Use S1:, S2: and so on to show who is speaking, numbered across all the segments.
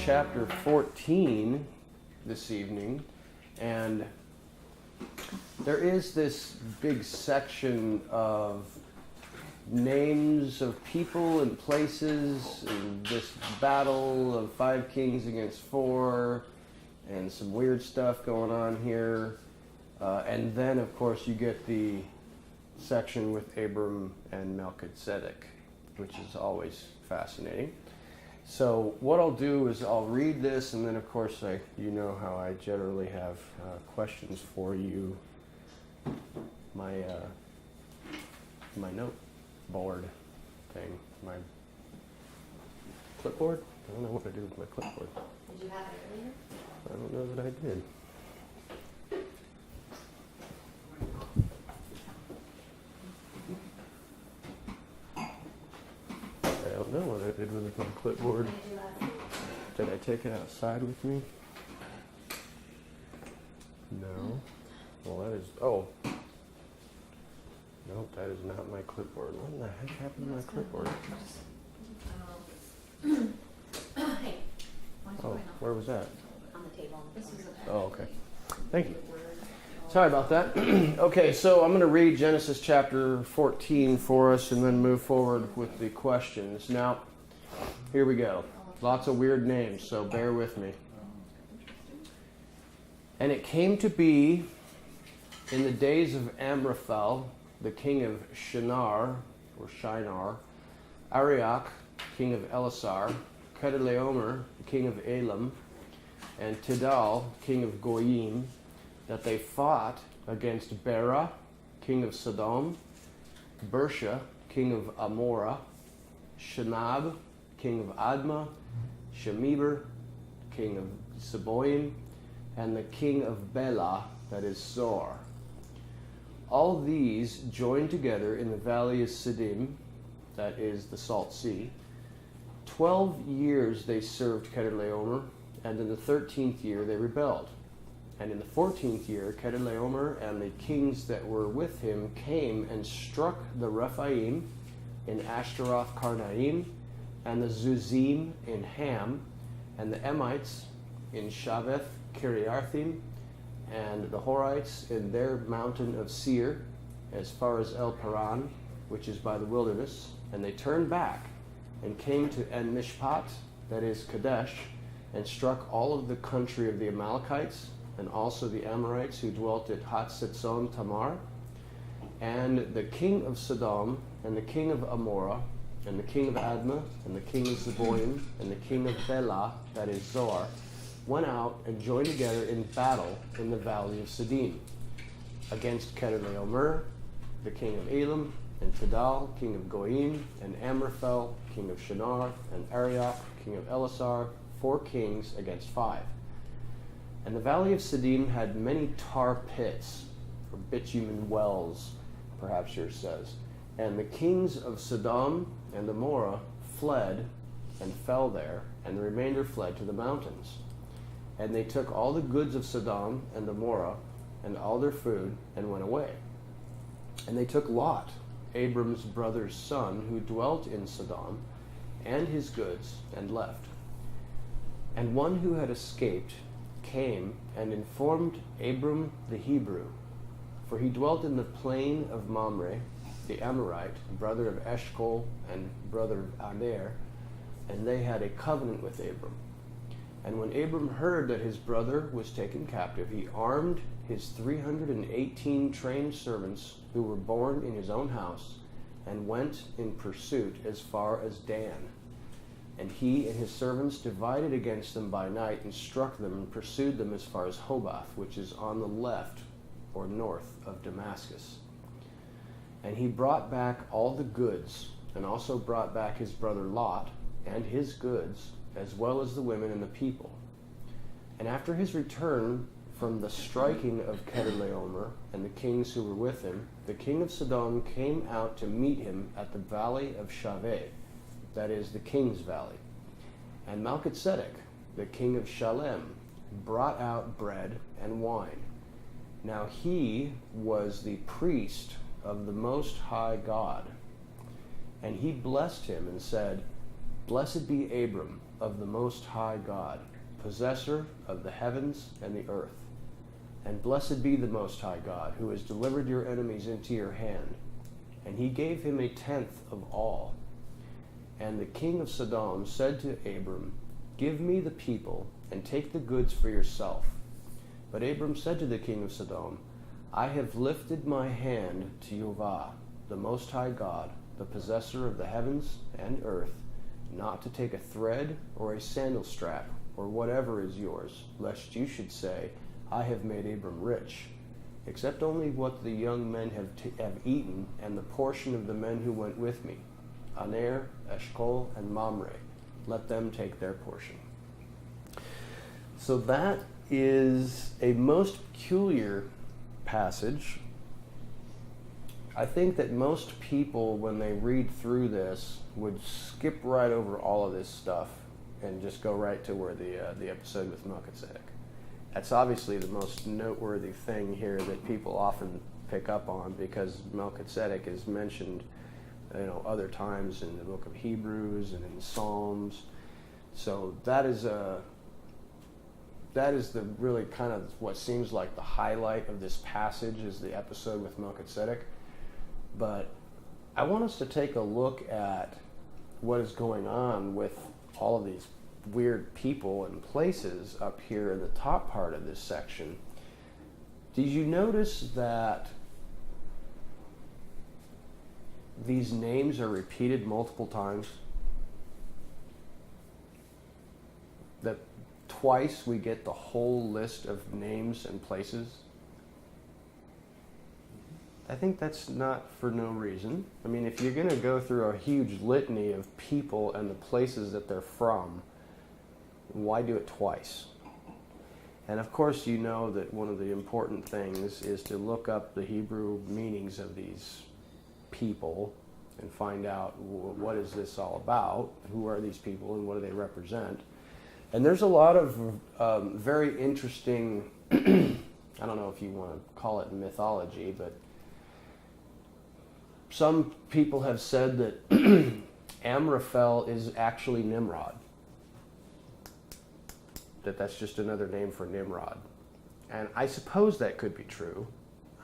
S1: chapter 14 this evening, and there is this big section of names of people and places, and this battle of 5 kings against 4, and some weird stuff going on here. And then, of course, you get the section with Abram and Melchizedek, which is always fascinating. So what I'll do is I'll read this, and then, of course, you know how I generally have questions for you. My note board thing, my clipboard. I don't know what to do with my clipboard.
S2: Did you have it earlier?
S1: I don't know that I did. I don't know what I did with my clipboard. Did I take it outside with me? No. Well, that is... Oh. Nope, that is not my clipboard. What in the heck happened to my clipboard?
S2: Hey.
S1: Oh, where was that?
S2: On the table.
S1: Oh, okay. Thank you. Sorry about that. Okay, so I'm going to read Genesis chapter 14 for us and then move forward with the questions. Now, here we go. Lots of weird names, so bear with me. And it came to be in the days of Amraphel, the king of Shinar, Arioch, king of Elasar, Kedorlaomer, king of Elam, and Tidal, king of Goyim, that they fought against Bera, king of Sodom, Bersha, king of Amorah, Shinab, king of Admah, Shemeber, king of Zeboim, and the king of Bela, that is Zoar. All these joined together in the valley of Siddim, that is the Salt Sea. 12 years they served Kedorlaomer, and in the 13th year they rebelled. And in the 14th year, Kedorlaomer and the kings that were with him came and struck the Rephaim in Ashtaroth Karnaim, and the Zuzim in Ham, and the Emites in Shaveth Kiriarthim, and the Horites in their mountain of Seir, as far as El Paran, which is by the wilderness. And they turned back and came to En Mishpat, that is Kadesh, and struck all of the country of the Amalekites, and also the Amorites who dwelt at Hatzetzon Tamar. And the king of Sodom, and the king of Amorah, and the king of Admah, and the king of Zeboim, and the king of Bela, that is Zoar, went out and joined together in battle in the valley of Siddim against Kedorlaomer, the king of Elam, and Tidal, king of Goyim, and Amraphel, king of Shinar, and Arioch, king of Elasar, 4 kings against 5. And the valley of Siddim had many tar pits, or bitumen wells, perhaps yours says. And the kings of Sodom and Amorah fled and fell there, and the remainder fled to the mountains. And they took all the goods of Sodom and Amorah and all their food and went away. And they took Lot, Abram's brother's son, who dwelt in Sodom, and his goods, and left. And one who had escaped came and informed Abram the Hebrew, for he dwelt in the plain of Mamre, the Amorite, brother of Eshcol and brother of Aner, and they had a covenant with Abram. And when Abram heard that his brother was taken captive, he armed his 318 trained servants who were born in his own house, and went in pursuit as far as Dan. And he and his servants divided against them by night, and struck them, and pursued them as far as Hobath, which is on the left or north of Damascus. And he brought back all the goods, and also brought back his brother Lot and his goods, as well as the women and the people. And after his return from the striking of Kedorlaomer and the kings who were with him, the king of Sodom came out to meet him at the valley of Shaveh, that is the king's valley. And Melchizedek, the king of Shalem, brought out bread and wine. Now he was the priest of the Most High God. And he blessed him and said, Blessed be Abram, of the Most High God, possessor of the heavens and the earth. And blessed be the Most High God, who has delivered your enemies into your hand. And he gave him 1/10 of all. And the king of Sodom said to Abram, Give me the people, and take the goods for yourself. But Abram said to the king of Sodom, I have lifted my hand to Jehovah, the Most High God, the possessor of the heavens and earth, not to take a thread or a sandal strap, or whatever is yours, lest you should say, I have made Abram rich, except only what the young men have eaten, and the portion of the men who went with me, Aner, Eshcol, and Mamre. Let them take their portion. So that is a most peculiar passage. I think that most people, when they read through this, would skip right over all of this stuff and just go right to where the episode with Melchizedek. That's obviously the most noteworthy thing here that people often pick up on, because Melchizedek is mentioned, other times in the book of Hebrews and in the Psalms. So that is the really kind of what seems like the highlight of this passage, is the episode with Melchizedek. But I want us to take a look at what is going on with all of these weird people and places up here in the top part of this section. Did you notice that these names are repeated multiple times? That twice we get the whole list of names and places? I think that's not for no reason. I mean, if you're going to go through a huge litany of people and the places that they're from, why do it twice? And of course, you know that one of the important things is to look up the Hebrew meanings of these people and find out what is this all about, who are these people, and what do they represent. And there's a lot of very interesting, I don't know if you want to call it mythology, but some people have said that Amraphel is actually Nimrod. That's just another name for Nimrod. And I suppose that could be true.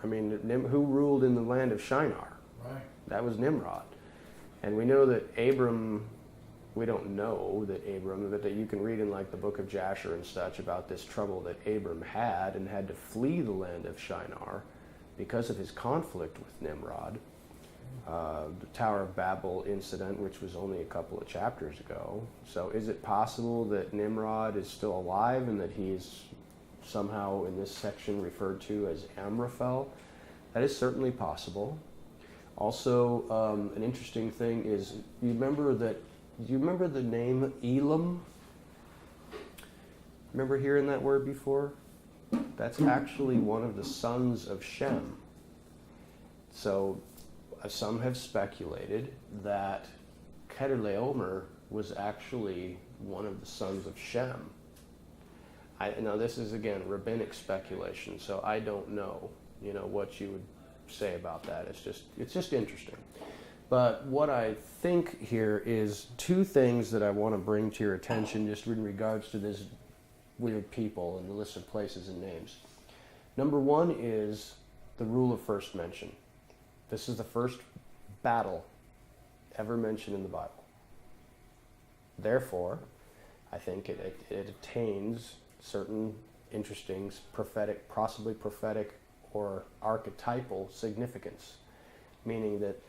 S1: I mean, who ruled in the land of Shinar?
S3: Right.
S1: That was Nimrod. And we know that Abram, we don't know that Abram, but that you can read in like the book of Jasher and such about this trouble that Abram had and had to flee the land of Shinar because of his conflict with Nimrod. The Tower of Babel incident, which was only a couple of chapters ago. So is it possible that Nimrod is still alive and that he's somehow in this section referred to as Amraphel? That is certainly possible. Also, an interesting thing is, do you remember the name Elam? Remember hearing that word before? That's actually one of the sons of Shem. So some have speculated that Kedorlaomer was actually one of the sons of Shem. Now this is again rabbinic speculation, so I don't know, what you would say about that. It's just interesting. But what I think here is two things that I want to bring to your attention just in regards to this weird people and the list of places and names. Number one is the rule of first mention. This is the first battle ever mentioned in the Bible. Therefore, I think it attains certain interesting prophetic, possibly prophetic or archetypal significance. Meaning that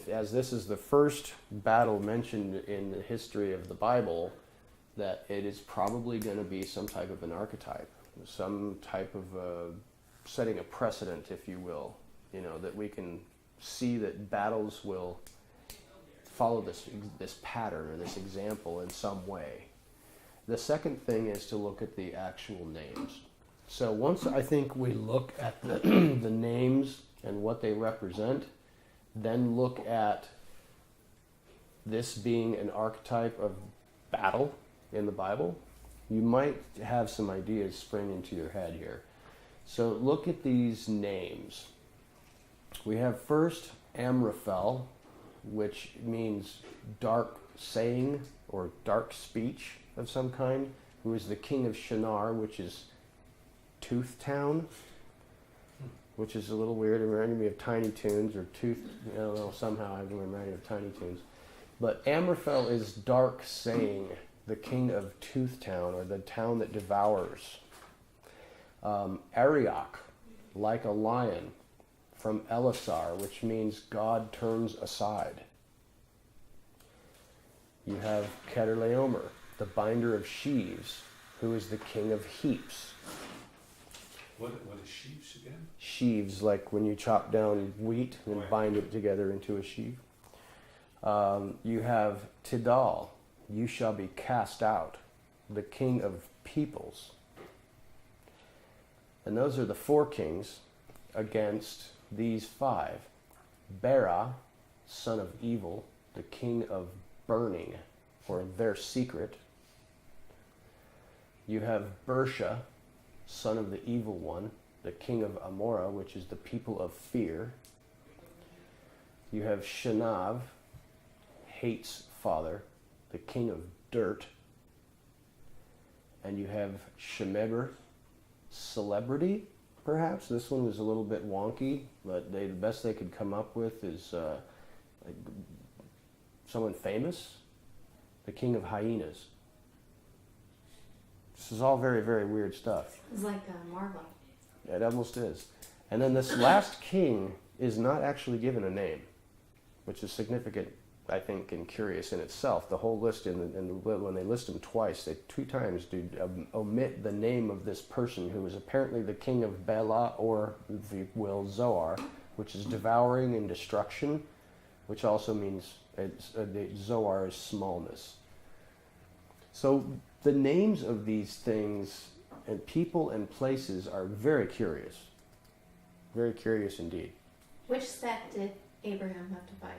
S1: as this is the first battle mentioned in the history of the Bible, that it is probably going to be some type of an archetype, some type of setting a precedent, if you will, that we can see that battles will follow this pattern or this example in some way. The second thing is to look at the actual names. So once I think we look at the names and what they represent, then look at this being an archetype of battle in the Bible, you might have some ideas spring into your head here. So look at these names. We have first Amraphel, which means dark saying or dark speech. of some kind, who is the king of Shinar, which is Tooth Town, which is a little weird. It reminded me of Tiny Toons, or Tooth, I don't know, somehow I reminded me of Tiny Toons. But Amraphel is Dark Saying, the king of Tooth Town, or the town that devours. Arioch, like a lion, from Elisar, which means God turns aside. You have Kedorlaomer, the binder of sheaves, who is the king of heaps.
S3: What is sheaves again?
S1: Sheaves, like when you chop down wheat and bind it together into a sheaf. You have Tidal, you shall be cast out, the king of peoples. And those are the 4 kings against these 5. Bera, son of evil, the king of burning, or their secret. You have Bersha, son of the evil one, the king of Amorah, which is the people of fear. You have Shanav, hate's father, the king of dirt. And you have Shemeber, celebrity, perhaps. This one was a little bit wonky, but the best they could come up with is like someone famous, the king of hyenas. This is all very, very weird stuff.
S2: It's like Marvel.
S1: It almost is. And then this last king is not actually given a name, which is significant, I think, and curious in itself. The whole list, when they list him twice, they 2 times do omit the name of this person who is apparently the king of Bela, or, if you will, Zoar, which is devouring and destruction, which also means Zoar is smallness. So the names of these things and people and places are very curious. Very curious indeed.
S2: Which set did Abraham have to fight?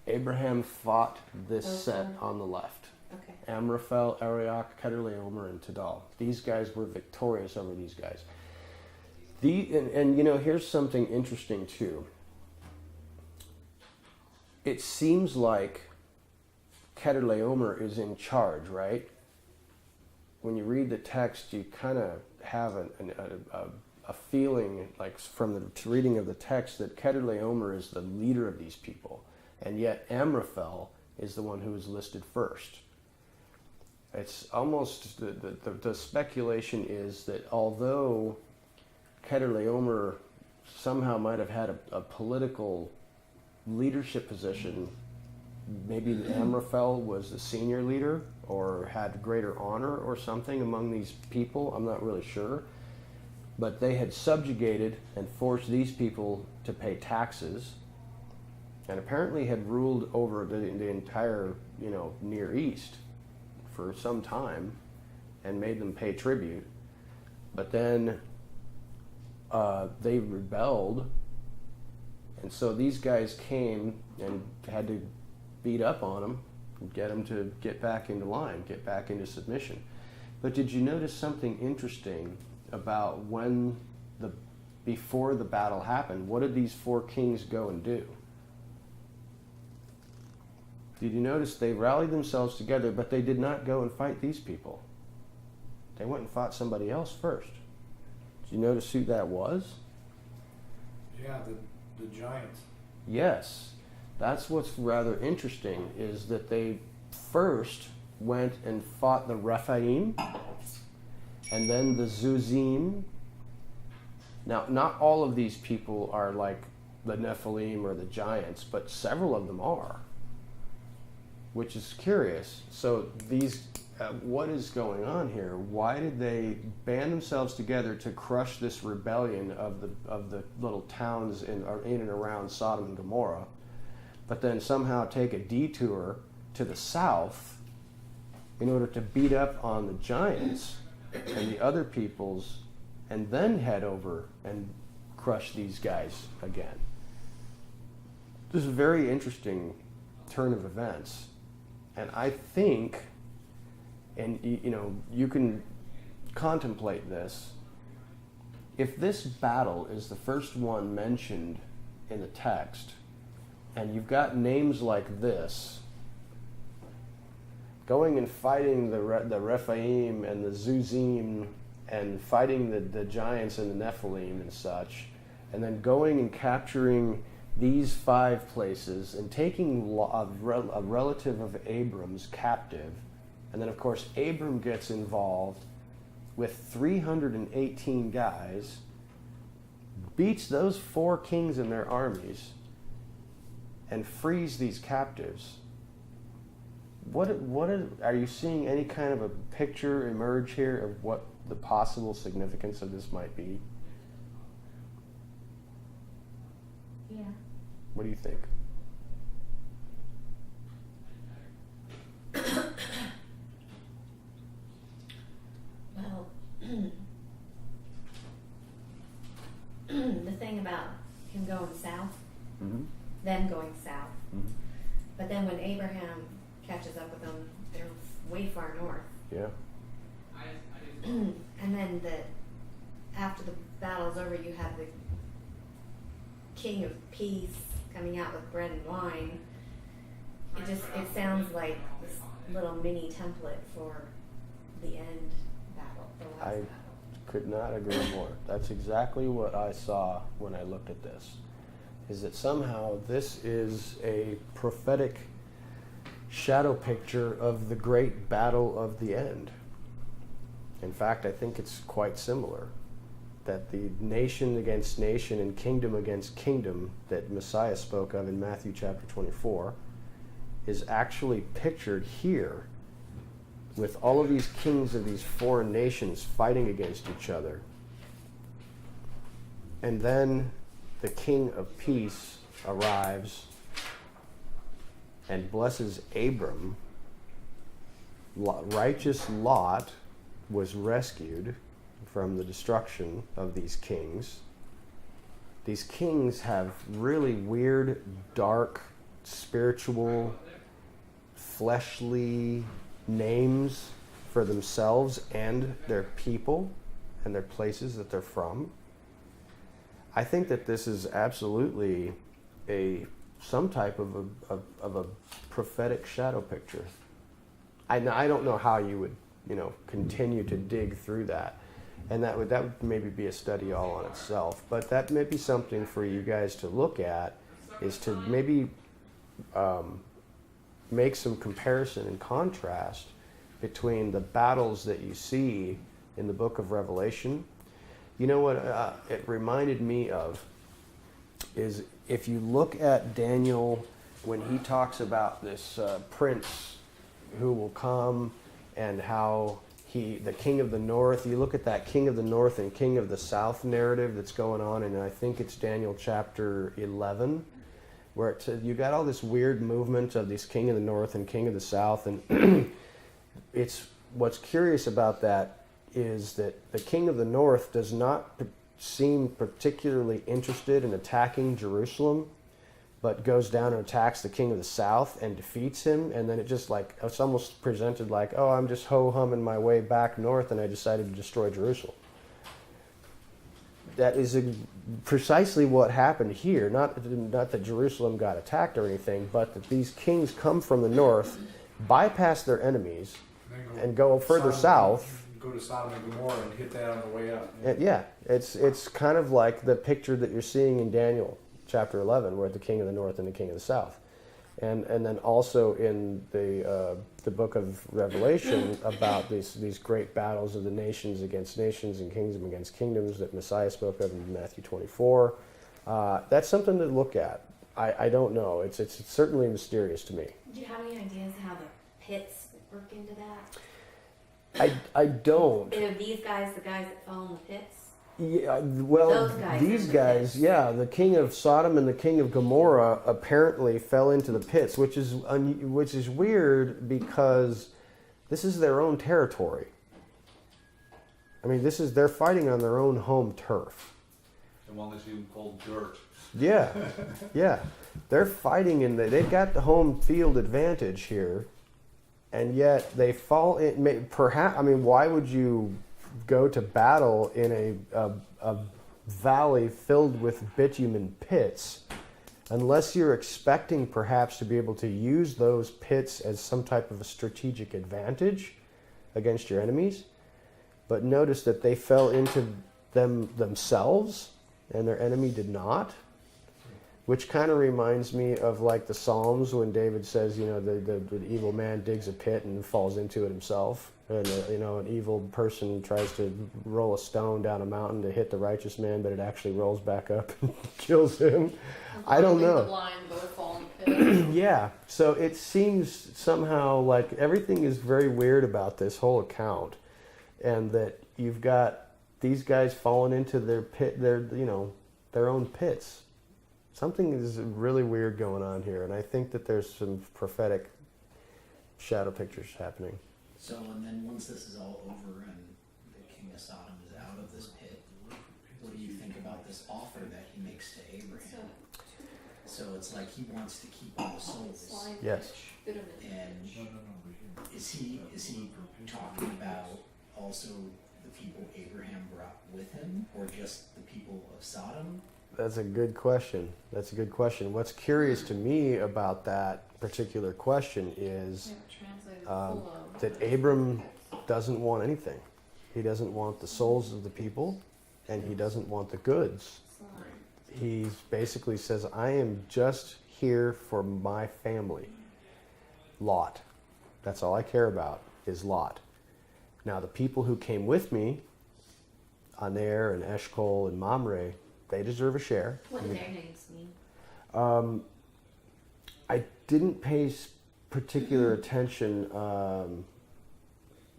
S1: Abraham fought this
S2: Those
S1: set
S2: 4?
S1: on the left.
S2: Okay.
S1: Amraphel, Arioch, Kedorlaomer, and Tidal. These guys were victorious over these guys. And you know, here's something interesting too. It seems like Kedorlaomer is in charge, right? When you read the text, you kind of have a feeling, like from the reading of the text, that Kedorlaomer is the leader of these people, and yet Amraphel is the one who is listed first. It's almost, the speculation is that although Kedorlaomer somehow might have had a political leadership position, maybe Amraphel was the senior leader or had greater honor or something among these people. I'm not really sure. But they had subjugated and forced these people to pay taxes, and apparently had ruled over the entire, Near East for some time and made them pay tribute. But then they rebelled, and so these guys came and had to beat up on them, get them to get back into line, get back into submission. But did you notice something interesting about before the battle happened? What did these 4 kings go and do? Did you notice they rallied themselves together, but they did not go and fight these people? They went and fought somebody else first. Did you notice who that was?
S3: Yeah, the giants.
S1: Yes. That's what's rather interesting, is that they first went and fought the Rephaim, and then the Zuzim. Now, not all of these people are like the Nephilim or the giants, but several of them are, which is curious. So these, what is going on here? Why did they band themselves together to crush this rebellion of the little towns in and around Sodom and Gomorrah, but then somehow take a detour to the south in order to beat up on the giants and the other peoples, and then head over and crush these guys again? This is a very interesting turn of events. And I think, and you can contemplate this, if this battle is the first one mentioned in the text, and you've got names like this, going and fighting the Rephaim and the Zuzim and fighting the giants and the Nephilim and such, and then going and capturing these 5 places and taking a relative of Abram's captive. And then, of course, Abram gets involved with 318 guys, beats those 4 kings and their armies, and frees these captives. Are you seeing any kind of a picture emerge here of what the possible significance of this might be?
S2: Yeah.
S1: What do you think?
S2: Well, the thing about him going south,
S1: Mm-hmm.
S2: them going south,
S1: Mm-hmm.
S2: but then when Abraham catches up with them, they're way far north.
S1: Yeah.
S2: And then after the battle's over, you have the King of Peace coming out with bread and wine. It sounds like this little mini template for the end battle, the last
S1: I
S2: battle.
S1: could not agree more. That's exactly what I saw when I looked at this. Is that somehow this is a prophetic shadow picture of the great battle of the end. In fact, I think it's quite similar. That the nation against nation and kingdom against kingdom that Messiah spoke of in Matthew chapter 24 is actually pictured here with all of these kings of these foreign nations fighting against each other. And then the King of Peace arrives and blesses Abram. Righteous Lot was rescued from the destruction of these kings. These kings have really weird, dark, spiritual, fleshly names for themselves and their people and their places that they're from. I think that this is absolutely some type of a prophetic shadow picture. I don't know how you would, continue to dig through that, and that would maybe be a study all on itself. But that may be something for you guys to look at, is to maybe make some comparison and contrast between the battles that you see in the book of Revelation. You know what it reminded me of is if you look at Daniel when he talks about this prince who will come and how the king of the north, you look at that king of the north and king of the south narrative that's going on, and I think it's Daniel chapter 11, where it says you got all this weird movement of this king of the north and king of the south, and it's what's curious about that is that the king of the north does not seem particularly interested in attacking Jerusalem, but goes down and attacks the king of the south and defeats him, and then it's almost presented like, oh, I'm just ho-humming my way back north and I decided to destroy Jerusalem. That is precisely what happened here. Not that Jerusalem got attacked or anything, but that these kings come from the north, bypass their enemies, and go further south.
S3: Go to Sodom and Gomorrah and hit that on the way up.
S1: Yeah, it's kind of like the picture that you're seeing in Daniel chapter 11, where the king of the north and the king of the south, and then also in the book of Revelation about these great battles of the nations against nations and kingdom against kingdoms that Messiah spoke of in Matthew 24. That's something to look at. I don't know. It's certainly mysterious to me.
S2: Do you have any ideas how the pits work into that?
S1: I don't.
S2: Are these guys the guys that fell in the pits?
S1: Yeah, well,
S2: Those guys
S1: these
S2: in the
S1: guys,
S2: pits.
S1: yeah, the king of Sodom and the king of Gomorrah apparently fell into the pits, which is weird because this is their own territory. I mean, they're fighting on their own home turf.
S3: The one that's even called dirt.
S1: Yeah, yeah, they're fighting and they've got the home field advantage here, and yet they fall in. Perhaps, I mean, why would you go to battle in a valley filled with bitumen pits unless you're expecting perhaps to be able to use those pits as some type of a strategic advantage against your enemies. But notice that they fell into them themselves and their enemy did not, which kind of reminds me of like the Psalms when David says, you know, the evil man digs a pit and falls into it himself. And, you know, an evil person tries to roll a stone down a mountain to hit the righteous man, but it actually rolls back up and kills him. I don't know.
S4: The blind both fall in the pit.
S1: Yeah, so it seems somehow like everything is very weird about this whole account, and that you've got these guys falling into their pit, their own pits. Something is really weird going on here, and I think that there's some prophetic shadow pictures happening.
S5: So, and then once this is all over and the king of Sodom is out of this pit, what do you think about this offer that he makes to Abraham? So it's like he wants to keep all the souls.
S1: Yes.
S5: And is he talking about also the people Abraham brought with him, or just the people of Sodom?
S1: That's a good question. What's curious to me about that particular question is that Abram doesn't want anything. He doesn't want the souls of the people, and he doesn't want the goods. He basically says, I am just here for my family. Lot. That's all I care about is Lot. Now, the people who came with me, Aner and Eshcol and Mamre, they deserve a share.
S2: What do their names mean?
S1: I didn't pay particular attention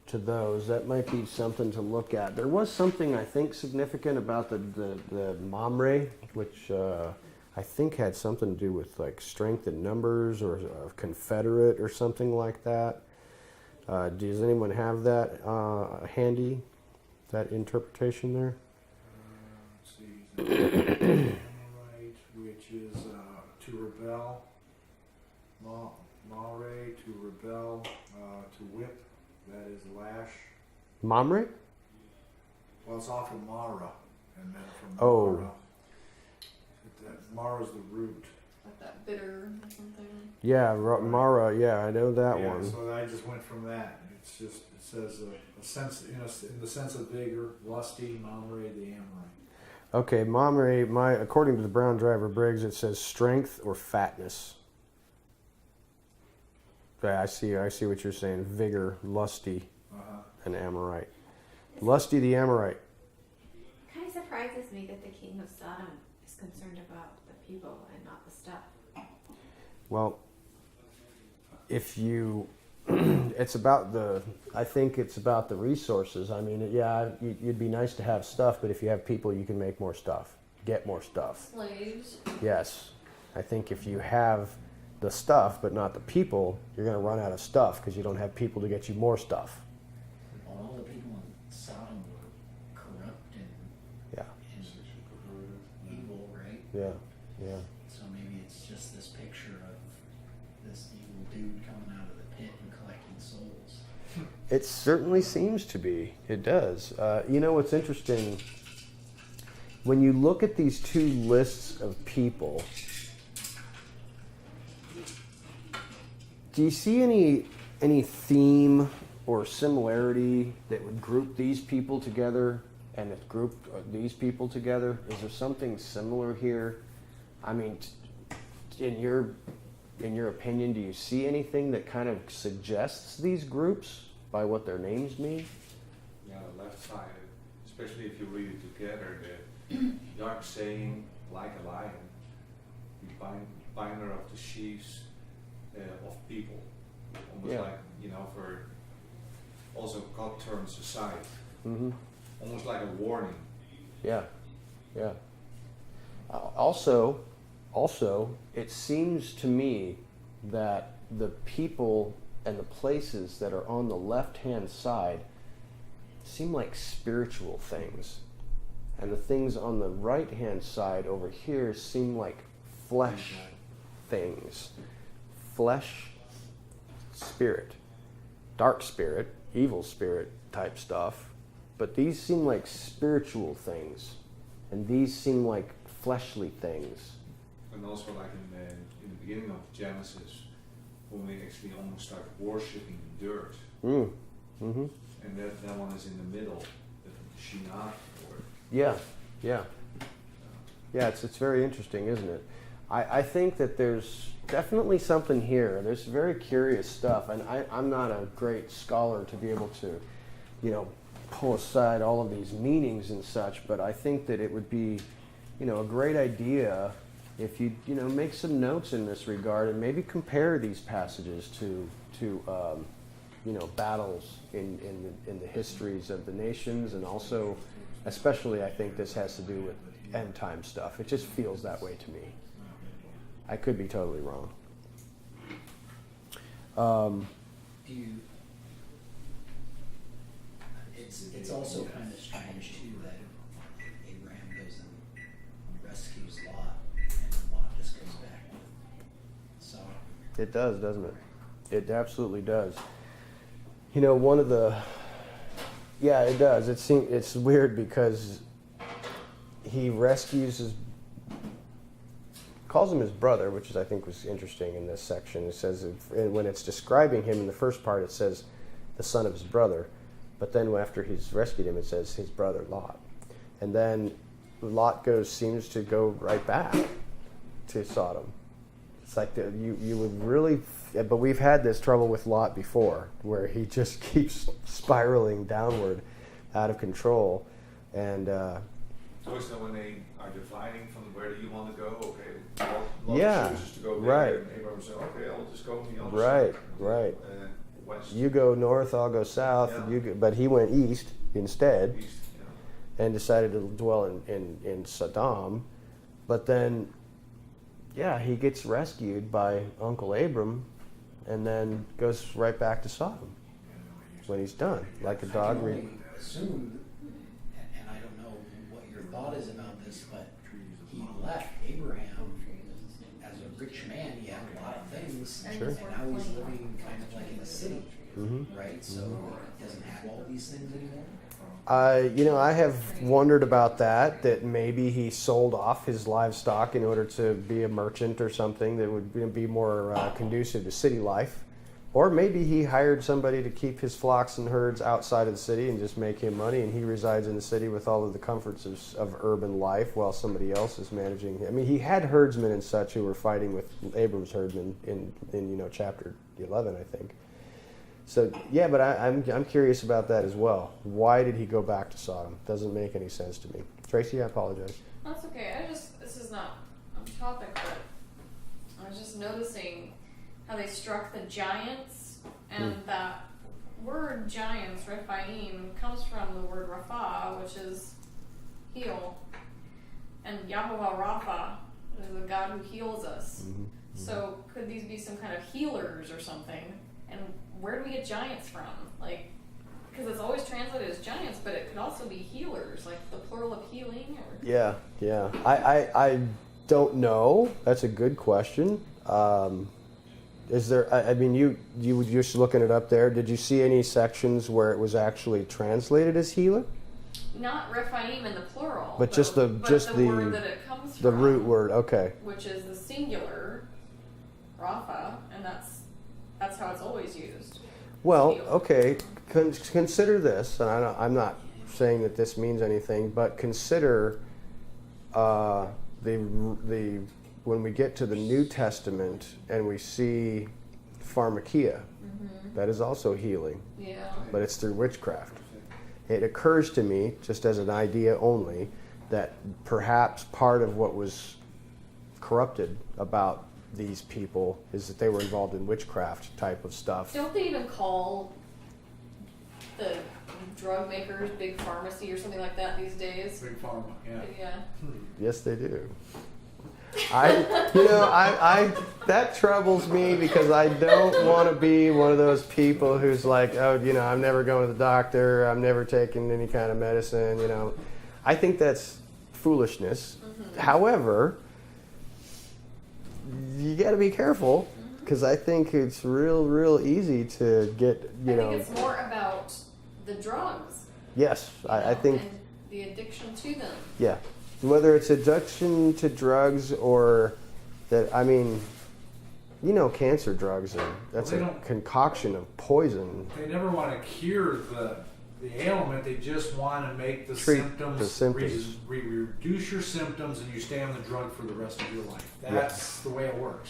S1: to those. That might be something to look at. There was something I think significant about the Mamre, which I think had something to do with like strength in numbers or a confederate or something like that. Does anyone have that handy? That interpretation there?
S3: Let's see. Right, which is to rebel. Mare, to rebel, to whip, that is lash.
S1: Mamre?
S3: Well, it's off of Mara, and then from
S1: Oh.
S3: Mara. Mara's the root.
S4: Like that bitter or something.
S1: Yeah, Mara. Yeah, I know that
S3: Yeah,
S1: one.
S3: so I just went from that. It's just, it says a sense, in the sense of vigor, lusty, Mamre, the Amorite.
S1: Okay, Mamre, according to the Brown Driver Briggs, it says strength or fatness. Okay, I see what you're saying. Vigor, lusty, and Amorite. Lusty the Amorite.
S2: It kind of surprises me that the king of Sodom is concerned about the people and not the stuff.
S1: Well, if you, I think it's about the resources. I mean, yeah, you'd be nice to have stuff, but if you have people, you can make more stuff, get more stuff.
S4: Slaves.
S1: Yes. I think if you have the stuff, but not the people, you're going to run out of stuff because you don't have people to get you more stuff.
S5: All the people in Sodom were corrupt and,
S1: Yeah.
S5: and evil, right?
S1: Yeah.
S5: So maybe it's just this picture of this evil dude coming out of the pit and collecting souls.
S1: It certainly seems to be. It does. You know what's interesting? When you look at these two lists of people, do you see any theme or similarity that would group these people together and that group these people together? Is there something similar here? I mean, in your opinion, do you see anything that kind of suggests these groups by what their names mean?
S3: Yeah, the left side, especially if you read it together, the dark saying, like a lion, the binder of the sheaves of people. Almost
S1: Yeah.
S3: like, for also God turns aside.
S1: Mm-hmm.
S3: Almost like a warning.
S1: Yeah. Also, it seems to me that the people and the places that are on the left-hand side seem like spiritual things. And the things on the right-hand side over here seem like flesh things. Flesh, spirit, dark spirit, evil spirit type stuff. But these seem like spiritual things. And these seem like fleshly things.
S3: And also like in the beginning of Genesis, when we actually almost start worshipping dirt.
S1: Mm-hmm.
S3: And that one is in the middle, the Shinar word.
S1: Yeah, yeah. Yeah, it's very interesting, isn't it? I think that there's definitely something here. There's very curious stuff, and I'm not a great scholar to be able to, pull aside all of these meanings and such, but I think that it would be, a great idea if you, make some notes in this regard and maybe compare these passages to battles in the histories of the nations, and also, especially, I think this has to do with end time stuff. It just feels that way to me. I could be totally wrong.
S5: It's also kind of strange too that Abraham goes and rescues Lot, and Lot just goes back with Sodom.
S1: It does, doesn't it? It absolutely does. One of the... Yeah, it does. It's weird because he rescues calls him his brother, which is, I think, was interesting in this section. It says, when it's describing him in the first part, it says the son of his brother. But then after he's rescued him, it says his brother Lot. And then Lot seems to go right back to Sodom. It's like you would really... But we've had this trouble with Lot before, where he just keeps spiraling downward out of control. And...
S3: So is that when they are dividing from where do you want to go? Okay, Lot
S1: yeah,
S3: chooses to go there,
S1: right.
S3: and Abram said, okay, I'll just go on the other
S1: right,
S3: side.
S1: Right,
S3: west.
S1: You go north, I'll go south.
S3: Yeah.
S1: But he went east instead,
S3: East,
S1: and decided to dwell in Sodom. But then, he gets rescued by Uncle Abram, and then goes right back to Sodom when he's done, like a dog.
S5: I can only assume, and I don't know what your thought is about this, but he left Abraham as a rich man. He had a lot of things,
S1: Sure.
S5: and now he's living kind of like in a city,
S1: Mm-hmm.
S5: right? So he doesn't have all these things anymore.
S1: I have wondered about that maybe he sold off his livestock in order to be a merchant or something that would be more conducive to city life. Or maybe he hired somebody to keep his flocks and herds outside of the city and just make him money, and he resides in the city with all of the comforts of urban life while somebody else is managing. I mean, he had herdsmen and such who were fighting with Abram's herdsmen in chapter 11, I think. So, yeah, but I'm curious about that as well. Why did he go back to Sodom? Doesn't make any sense to me. Tracy, I apologize.
S4: That's okay. This is not on topic, but I was just noticing how they struck the giants, and that word giants, Rephaim, comes from the word Rapha, which is heal, and Yahovah Rapha is the God who heals us.
S1: Mm-hmm.
S4: So could these be some kind of healers or something? And where do we get giants from? Like, because it's always translated as giants, but it could also be healers, like the plural of healing. Or
S1: Yeah. I don't know. That's a good question. Is there? I mean, you were just looking it up there. Did you see any sections where it was actually translated as healer?
S4: not Rephaim in the plural,
S1: But just the
S4: word that it comes from,
S1: the root word. Okay.
S4: which is the singular Rapha, and that's how it's always used.
S1: Well,
S4: Heal.
S1: okay. Consider this, and I'm not saying that this means anything, but consider the when we get to the New Testament and we see pharmakia, that is also healing,
S4: Yeah.
S1: but it's through witchcraft. It occurs to me, just as an idea only, that perhaps part of what was corrupted about these people is that they were involved in witchcraft type of stuff.
S4: Don't they even call the drug makers big pharmacy or something like that these days?
S6: Big pharma, yeah.
S4: Yeah.
S1: Yes, they do. That troubles me because I don't want to be one of those people who's like, oh, I'm never going to the doctor, I'm never taking any kind of medicine, I think that's foolishness. However, you got to be careful because I think it's real easy to get,
S4: I think it's more about the drugs.
S1: Yes, I think,
S4: and the addiction to them.
S1: yeah. Whether it's addiction to drugs or that, I mean, you know, cancer drugs that's a concoction of poison.
S6: They never want to cure the ailment. They just want to make the
S1: Treat
S6: symptoms,
S1: the symptoms.
S6: reduce your symptoms, and you stay on the drug for the rest of your life. That's the way it works.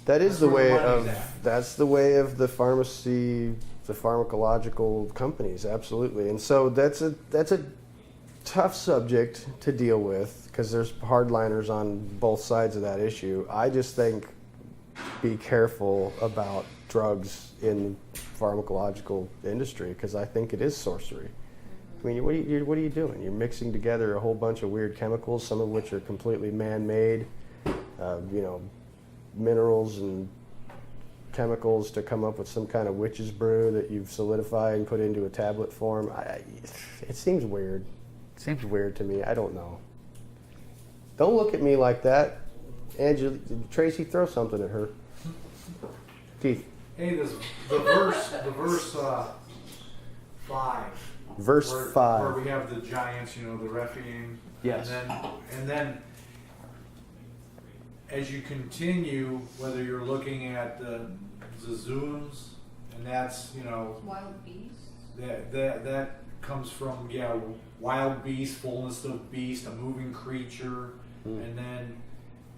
S1: That's the way
S6: money's
S1: of
S6: at.
S1: that's the way of the pharmacy, the pharmacological companies, absolutely. And so that's a tough subject to deal with because there's hardliners on both sides of that issue. I just think be careful about drugs in the pharmacological industry because I think it is sorcery. I mean, what are you doing? You're mixing together a whole bunch of weird chemicals, some of which are completely man-made, minerals and chemicals to come up with some kind of witch's brew that you've solidified and put into a tablet form. It seems weird. It seems weird to me. I don't know. Don't look at me like that. Angela, Tracy, throw something at her. Keith.
S6: Hey, the verse 5.
S1: Verse 5.
S6: Where we have the giants, the Rephaim.
S1: Yes.
S6: And then as you continue, whether you're looking at the Zooms, and that's,
S4: Wild beasts.
S6: that comes from, wild beast, fullness of beast, a moving creature. And then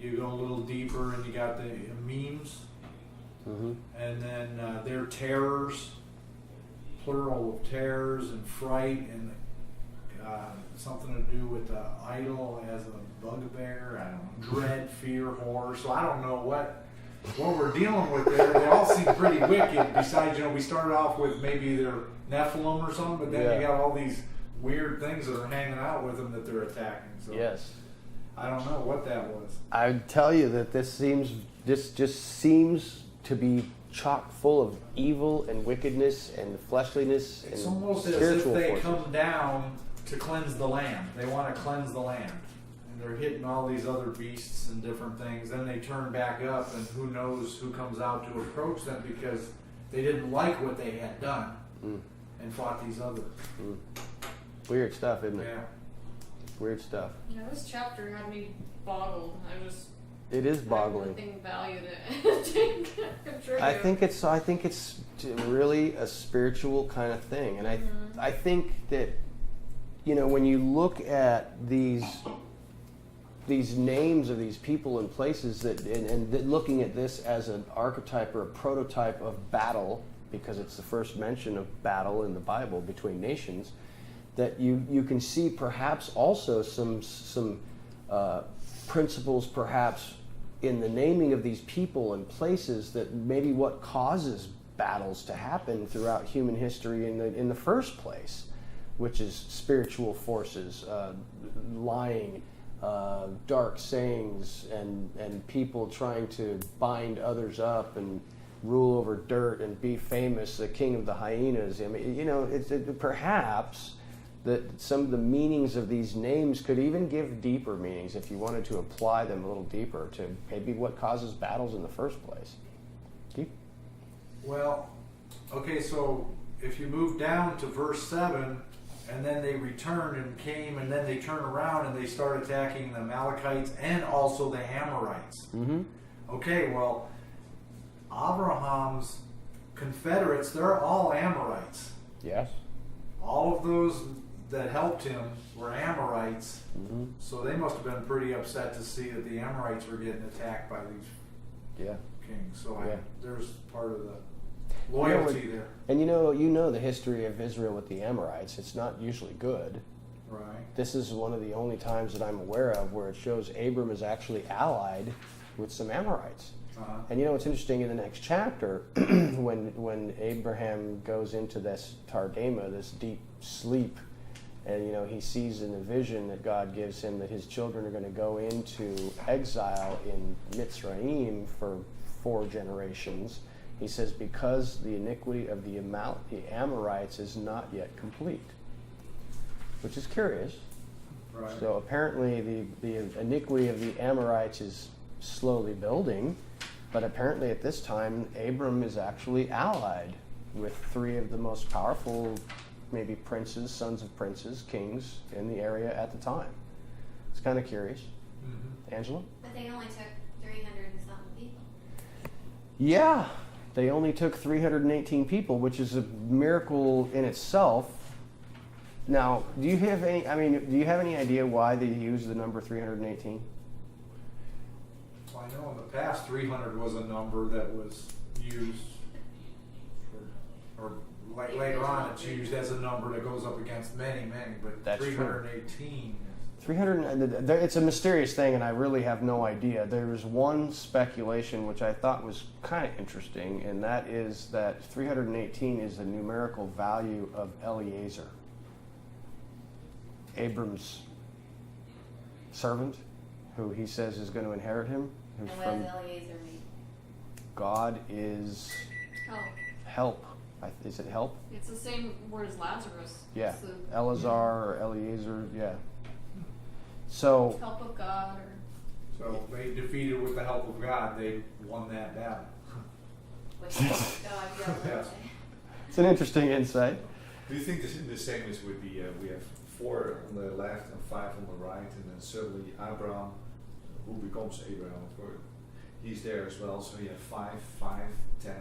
S6: you go a little deeper and you got the memes. And then their terrors, plural of terrors and fright, and something to do with the idol as a bugbear. I don't know, dread, fear, horror. So I don't know what we're dealing with there. They all seem pretty wicked. Besides, we started off with maybe they're Nephilim or something, but then you got all these weird things that are hanging out with them that they're attacking. So
S1: Yes.
S6: I don't know what that was.
S1: I would tell you that this just seems to be chock full of evil and wickedness and fleshliness
S6: It's
S1: and
S6: almost as if
S1: spiritual
S6: they
S1: forces.
S6: come down to cleanse the land. They want to cleanse the land. And they're hitting all these other beasts and different things. Then they turn back up, and who knows who comes out to approach them because they didn't like what they had done and fought these others.
S1: Weird stuff, isn't it?
S6: Yeah.
S1: Weird stuff.
S4: Yeah, this chapter had me boggled.
S1: It is
S4: I
S1: boggling.
S4: have nothing value to contribute.
S1: I think it's really a spiritual kind of thing, and I think that when you look at these names of these people and places and looking at this as an archetype or a prototype of battle, because it's the first mention of battle in the Bible between nations, that you can see perhaps also some principles perhaps in the naming of these people and places that maybe what causes battles to happen throughout human history in the first place, which is spiritual forces, lying, dark sayings, and people trying to bind others up and rule over dirt and be famous, the king of the hyenas. I mean, perhaps that some of the meanings of these names could even give deeper meanings if you wanted to apply them a little deeper to maybe what causes battles in the first place. Keith?
S6: Well, okay, so if you move down to verse 7, and then they returned and came, and then they turn around and they start attacking the Amalekites and also the Amorites. Okay, well, Abraham's confederates, they're all Amorites.
S1: Yes.
S6: All of those that helped him were Amorites, so they must have been pretty upset to see that the Amorites were getting attacked by these kings. So there's part of the loyalty there.
S1: And you know the history of Israel with the Amorites. It's not usually good.
S6: Right.
S1: This is one of the only times that I'm aware of where it shows Abram is actually allied with some Amorites. And it's interesting in the next chapter when Abraham goes into this tardema, this deep sleep, and he sees in the vision that God gives him that his children are going to go into exile in Mitzrayim for 4 generations. He says, because the iniquity of the Amorites is not yet complete, which is curious.
S6: Right.
S1: So apparently the iniquity of the Amorites is slowly building, but apparently at this time Abram is actually allied with 3 of the most powerful, maybe princes, sons of princes, kings in the area at the time. It's kind of curious. Angela?
S2: But they only took 300 and some
S1: Yeah, they only took 318 people, which is a miracle in itself. Now, do you have any idea why they used the number 318?
S6: Well, I know in the past 300 was a number that was used, or later on it's used as a number that goes up against many, but
S1: That's true.
S6: 318.
S1: 300. It's a mysterious thing, and I really have no idea. There was one speculation which I thought was kind of interesting, and that is that 318 is the numerical value of Eliezer, Abram's servant, who he says is going to inherit him. Who's
S2: And what
S1: from
S2: does Eliezer mean?
S1: God is help. Is it help?
S4: It's the same word as Lazarus.
S1: Yeah.
S4: It's the
S1: Eleazar or Eliezer. Yeah. So
S4: help of God, or
S6: So they defeated with the help of God. They won that battle.
S2: With God,
S6: Yes.
S1: it's an interesting insight.
S3: Do you think the same is with the, we have 4 on the left and 5 on the right, and then suddenly Abram, who becomes Abraham, of course, he's there as well, so you have 5, 10,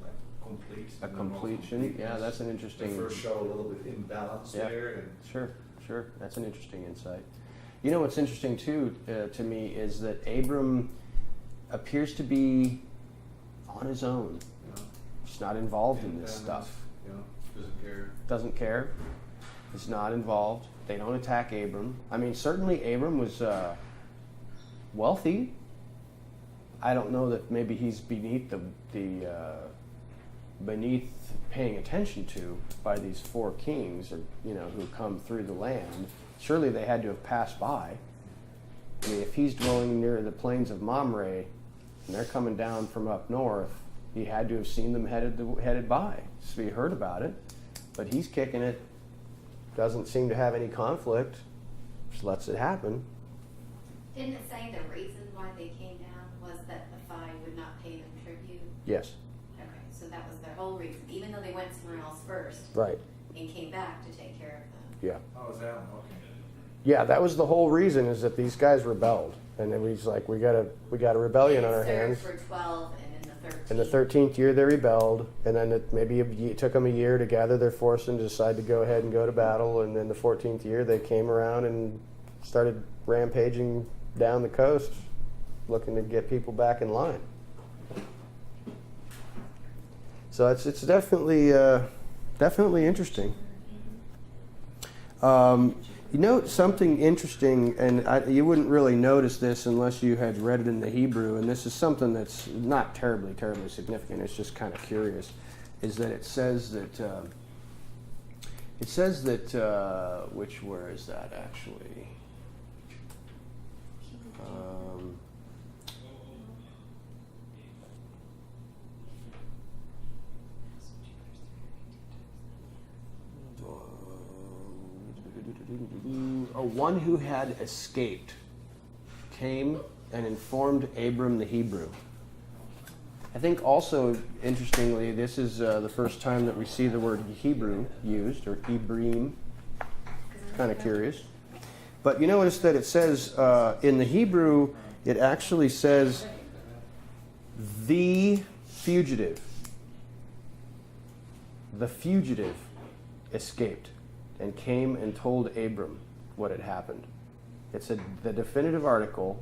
S3: like complete.
S1: A
S3: and then not
S1: completion.
S3: completeness.
S1: Yeah, that's an
S3: They
S1: interesting.
S3: first show a little bit imbalance
S1: Yeah.
S3: there, and
S1: Sure. That's an interesting insight. You know what's interesting too to me is that Abram appears to be on his own.
S3: you know,
S1: He's not involved in this
S3: independent,
S1: stuff.
S3: You know, doesn't care.
S1: Doesn't care. He's not involved. They don't attack Abram. I mean, certainly Abram was wealthy. I don't know that maybe he's beneath beneath paying attention to by these 4 kings, or who come through the land. Surely they had to have passed by. I mean, if he's dwelling near the plains of Mamre, and they're coming down from up north, he had to have seen them headed by. So he heard about it, but he's kicking it. Doesn't seem to have any conflict. Just lets it happen.
S2: Didn't it say the reason why they came down was that the 5 would not pay them tribute?
S1: Yes.
S2: Okay, so that was their whole reason, even though they went somewhere else first
S1: Right.
S2: and came back to take care of them.
S1: Yeah.
S6: Oh, is that one? Okay.
S1: Yeah, that was the whole reason, is that these guys rebelled, and then he's like, we got a rebellion on our hands.
S2: For 12, and in the 13th.
S1: In the 13th year, they rebelled, and then it took them a year to gather their force and decide to go ahead and go to battle. And then the 14th year, they came around and started rampaging down the coast, looking to get people back in line. So it's definitely interesting. Something interesting, and you wouldn't really notice this unless you had read it in the Hebrew, and this is something that's not terribly significant. It's just kind of curious, is that it says that where is that actually? One who had escaped came and informed Abram the Hebrew. I think also, interestingly, this is the first time that we see the word Hebrew used, or Ibrim. Kind of curious. But you notice that it says, in the Hebrew, it actually says, the fugitive. The fugitive escaped and came and told Abram what had happened. It's the definitive article,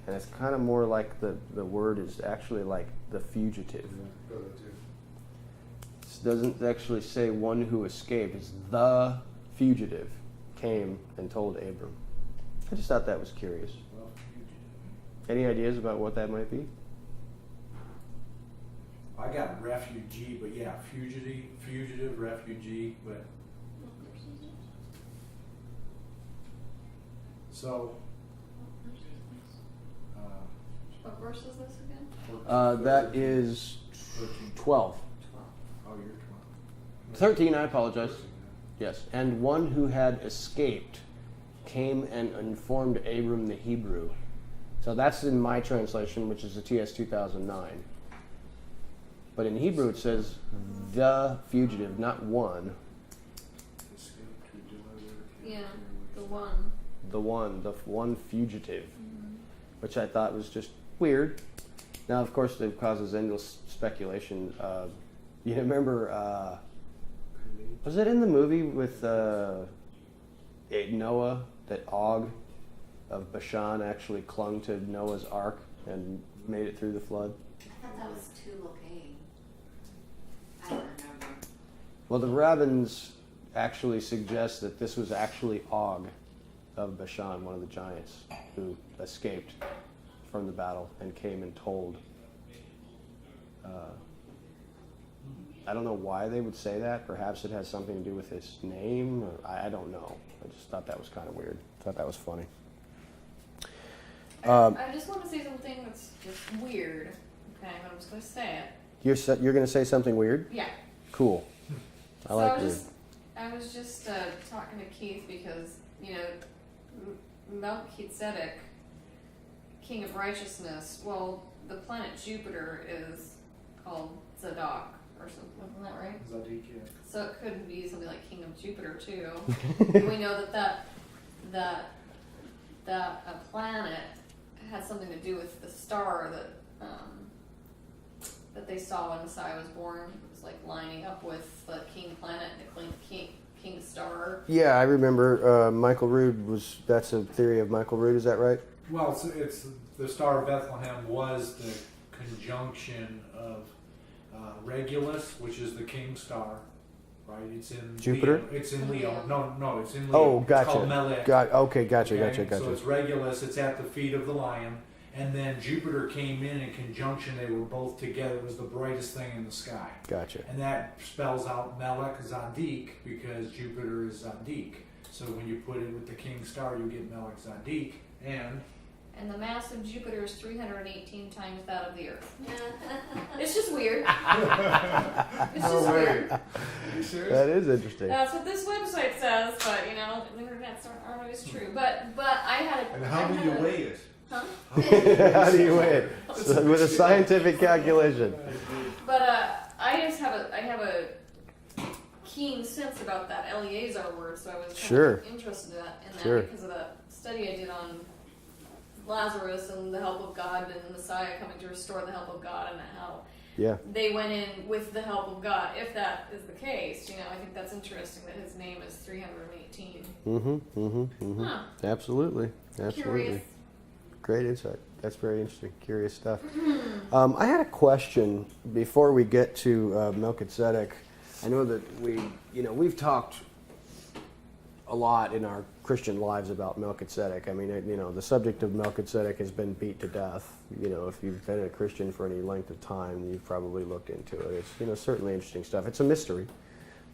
S1: and it's kind of more like the word is actually like the fugitive. It doesn't actually say one who escaped. It's the fugitive came and told Abram. I just thought that was curious. Any ideas about what that might be?
S6: I got refugee, but yeah, fugitive, refugee, but so.
S4: what verse is this again?
S1: That is 12.
S6: Oh, you're
S1: 13, I apologize. Yes. And one who had escaped came and informed Abram the Hebrew. So that's in my translation, which is the TS 2009. But in Hebrew it says the fugitive, not one.
S4: Yeah, the one.
S1: The one fugitive, which I thought was just weird. Now, of course, it causes endless speculation. You remember, was it in the movie with Noah that Og of Bashan actually clung to Noah's ark and made it through the flood?
S2: I thought that was Tubal Cain. I don't remember.
S1: Well, the rabbins actually suggest that this was actually Og of Bashan, one of the giants who escaped from the battle and came and told. I don't know why they would say that. Perhaps it has something to do with his name. Or I don't know. I just thought that was kind of weird. Thought that was funny.
S4: I just want to say something that's just weird. Okay, but I'm just going to say it.
S1: You're going to say something weird?
S4: Yeah.
S1: Cool. I like weird.
S4: I was just talking to Keith because, you know, Melchizedek, king of righteousness, well, the planet Jupiter is called Zadok or something, isn't that right?
S6: Zadik, yeah.
S4: So it could be something like king of Jupiter too. And we know that planet had something to do with the star that they saw when Messiah was born. It was like lining up with the king planet and the king star.
S1: Yeah, I remember Michael Rood that's a theory of Michael Rood, is that right?
S6: Well, it's the Star of Bethlehem was the conjunction of Regulus, which is the king star, right? It's in
S1: Jupiter?
S6: Leo. It's in Leo. No, it's in Leo.
S1: Oh, gotcha.
S6: It's called Melech.
S1: Okay, gotcha.
S6: So it's Regulus. It's at the feet of the lion. And then Jupiter came in conjunction. They were both together. It was the brightest thing in the sky.
S1: Gotcha.
S6: And that spells out Melchizedek because Jupiter is Zadik. So when you put it with the king star, you get Melchizedek.
S4: And the mass of Jupiter is 318 times that of the Earth. It's just weird. It's just weird.
S3: Are you serious?
S1: That is interesting.
S4: That's what this website says, but you know, the internet's aren't always true. But I had a.
S3: And how do you weigh it?
S4: Huh?
S1: How do you weigh it? So, with a scientific calculation.
S4: But I have a keen sense about that Eleazar word, so I was kind of interested in that because of the study I did on Lazarus and the help of God and Messiah coming to restore the help of God and how they went in with the help of God. If that is the case, you know, I think that's interesting that his name is 318. Huh.
S1: Absolutely.
S4: Curious.
S1: Great insight. That's very interesting. Curious stuff. I had a question before we get to Melchizedek. I know that we've talked a lot in our Christian lives about Melchizedek. I mean, the subject of Melchizedek has been beat to death. You know, if you've been a Christian for any length of time, you've probably looked into it. It's, certainly interesting stuff. It's a mystery.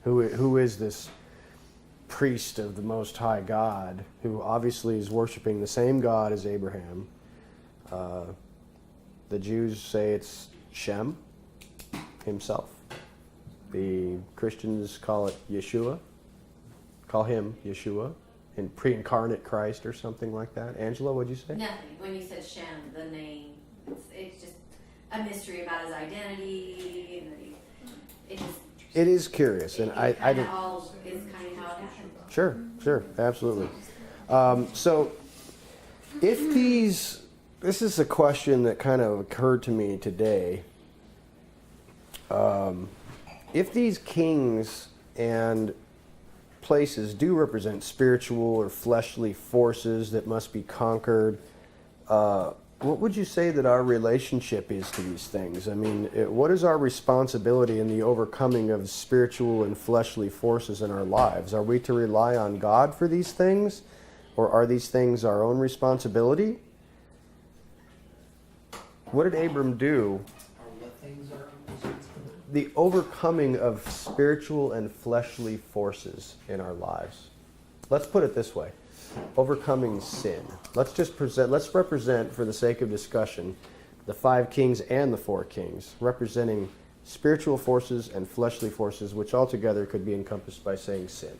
S1: Who is this priest of the Most High God who obviously is worshiping the same God as Abraham? The Jews say it's Shem himself. The Christians call it Yeshua. Call him Yeshua, in pre-incarnate Christ or something like that. Angela, what'd you say?
S2: Nothing. When you said Shem, the name, it's just a mystery about his identity. And
S1: it is curious, and I
S2: don't. All is kind of how it happened.
S1: Sure, absolutely. So, if this is a question that kind of occurred to me today. If these kings and places do represent spiritual or fleshly forces that must be conquered, what would you say that our relationship is to these things? I mean, what is our responsibility in the overcoming of spiritual and fleshly forces in our lives? Are we to rely on God for these things, or are these things our own responsibility? What did Abram do?
S5: Or what things are our responsibility?
S1: The overcoming of spiritual and fleshly forces in our lives. Let's put it this way. Overcoming sin. Let's represent, for the sake of discussion, the 5 kings and the 4 kings, representing spiritual forces and fleshly forces, which altogether could be encompassed by saying sin.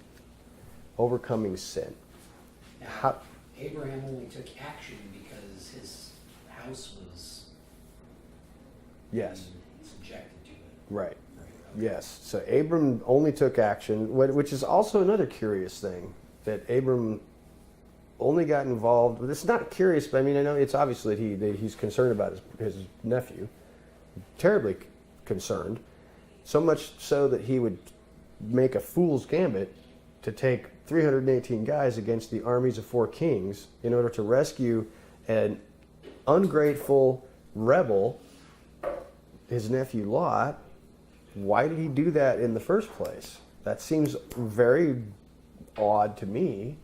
S1: Overcoming sin.
S5: Now, Abraham only took action because his house was subjected to it.
S1: Right. Yes. So Abram only took action, which is also another curious thing, that Abram only got involved. It's not curious, but I mean, I know it's obvious that he's concerned about his nephew, terribly concerned, so much so that he would make a fool's gambit to take 318 guys against the armies of 4 kings in order to rescue an ungrateful rebel, his nephew Lot. Why did he do that in the first place? That seems very odd to me.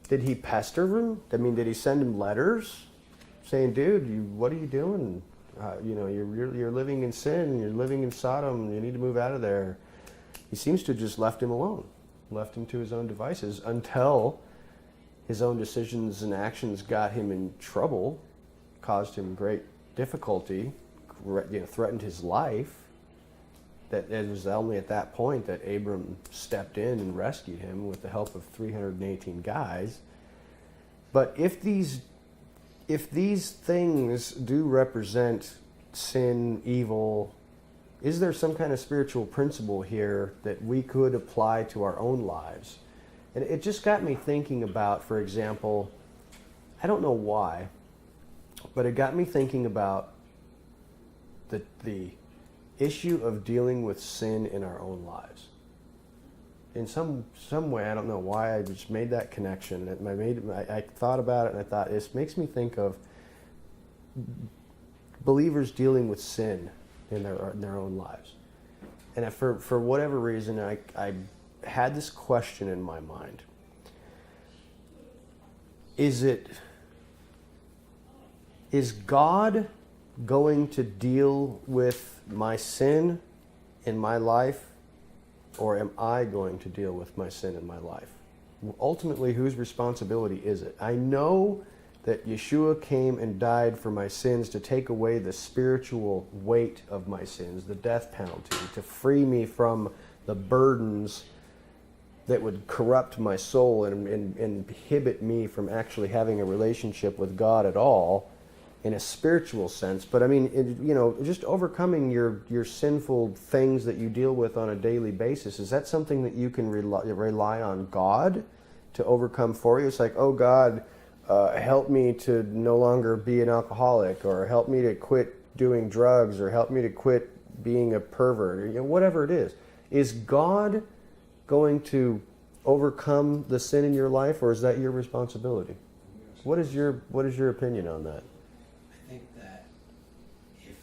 S1: Did he pester him? I mean, did he send him letters saying, dude, what are you doing? You're living in sin. You're living in Sodom. You need to move out of there. He seems to have just left him alone, left him to his own devices until his own decisions and actions got him in trouble, caused him great difficulty, threatened his life. That it was only at that point that Abram stepped in and rescued him with the help of 318 guys. But if these things do represent sin, evil, is there some kind of spiritual principle here that we could apply to our own lives? And it just got me thinking about, for example, I don't know why, but it got me thinking about the issue of dealing with sin in our own lives. In some way, I don't know why, I just made that connection. I thought about it and I thought, this makes me think of believers dealing with sin in their own lives. And for whatever reason, I had this question in my mind. Is God going to deal with my sin in my life, or am I going to deal with my sin in my life? Ultimately, whose responsibility is it? I know that Yeshua came and died for my sins to take away the spiritual weight of my sins, the death penalty, to free me from the burdens that would corrupt my soul and inhibit me from actually having a relationship with God at all, in a spiritual sense. But I mean, just overcoming your sinful things that you deal with on a daily basis, is that something that you can rely on God to overcome for you? It's like, oh God, help me to no longer be an alcoholic, or help me to quit doing drugs, or help me to quit being a pervert, or whatever it is. Is God going to overcome the sin in your life, or is that your responsibility? What is your opinion on that?
S5: I think that if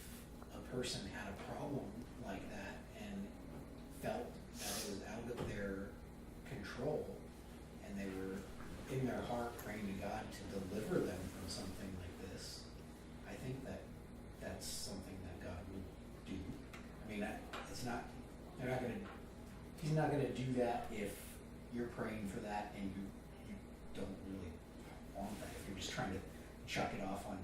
S5: a person had a problem like that and felt that it was out of their control, and they were in their heart praying to God to deliver them from something like this, I think that that's something that God would do. I mean, He's not going to do that if you're praying for that and you don't really want that. If you're just trying to chuck it off onto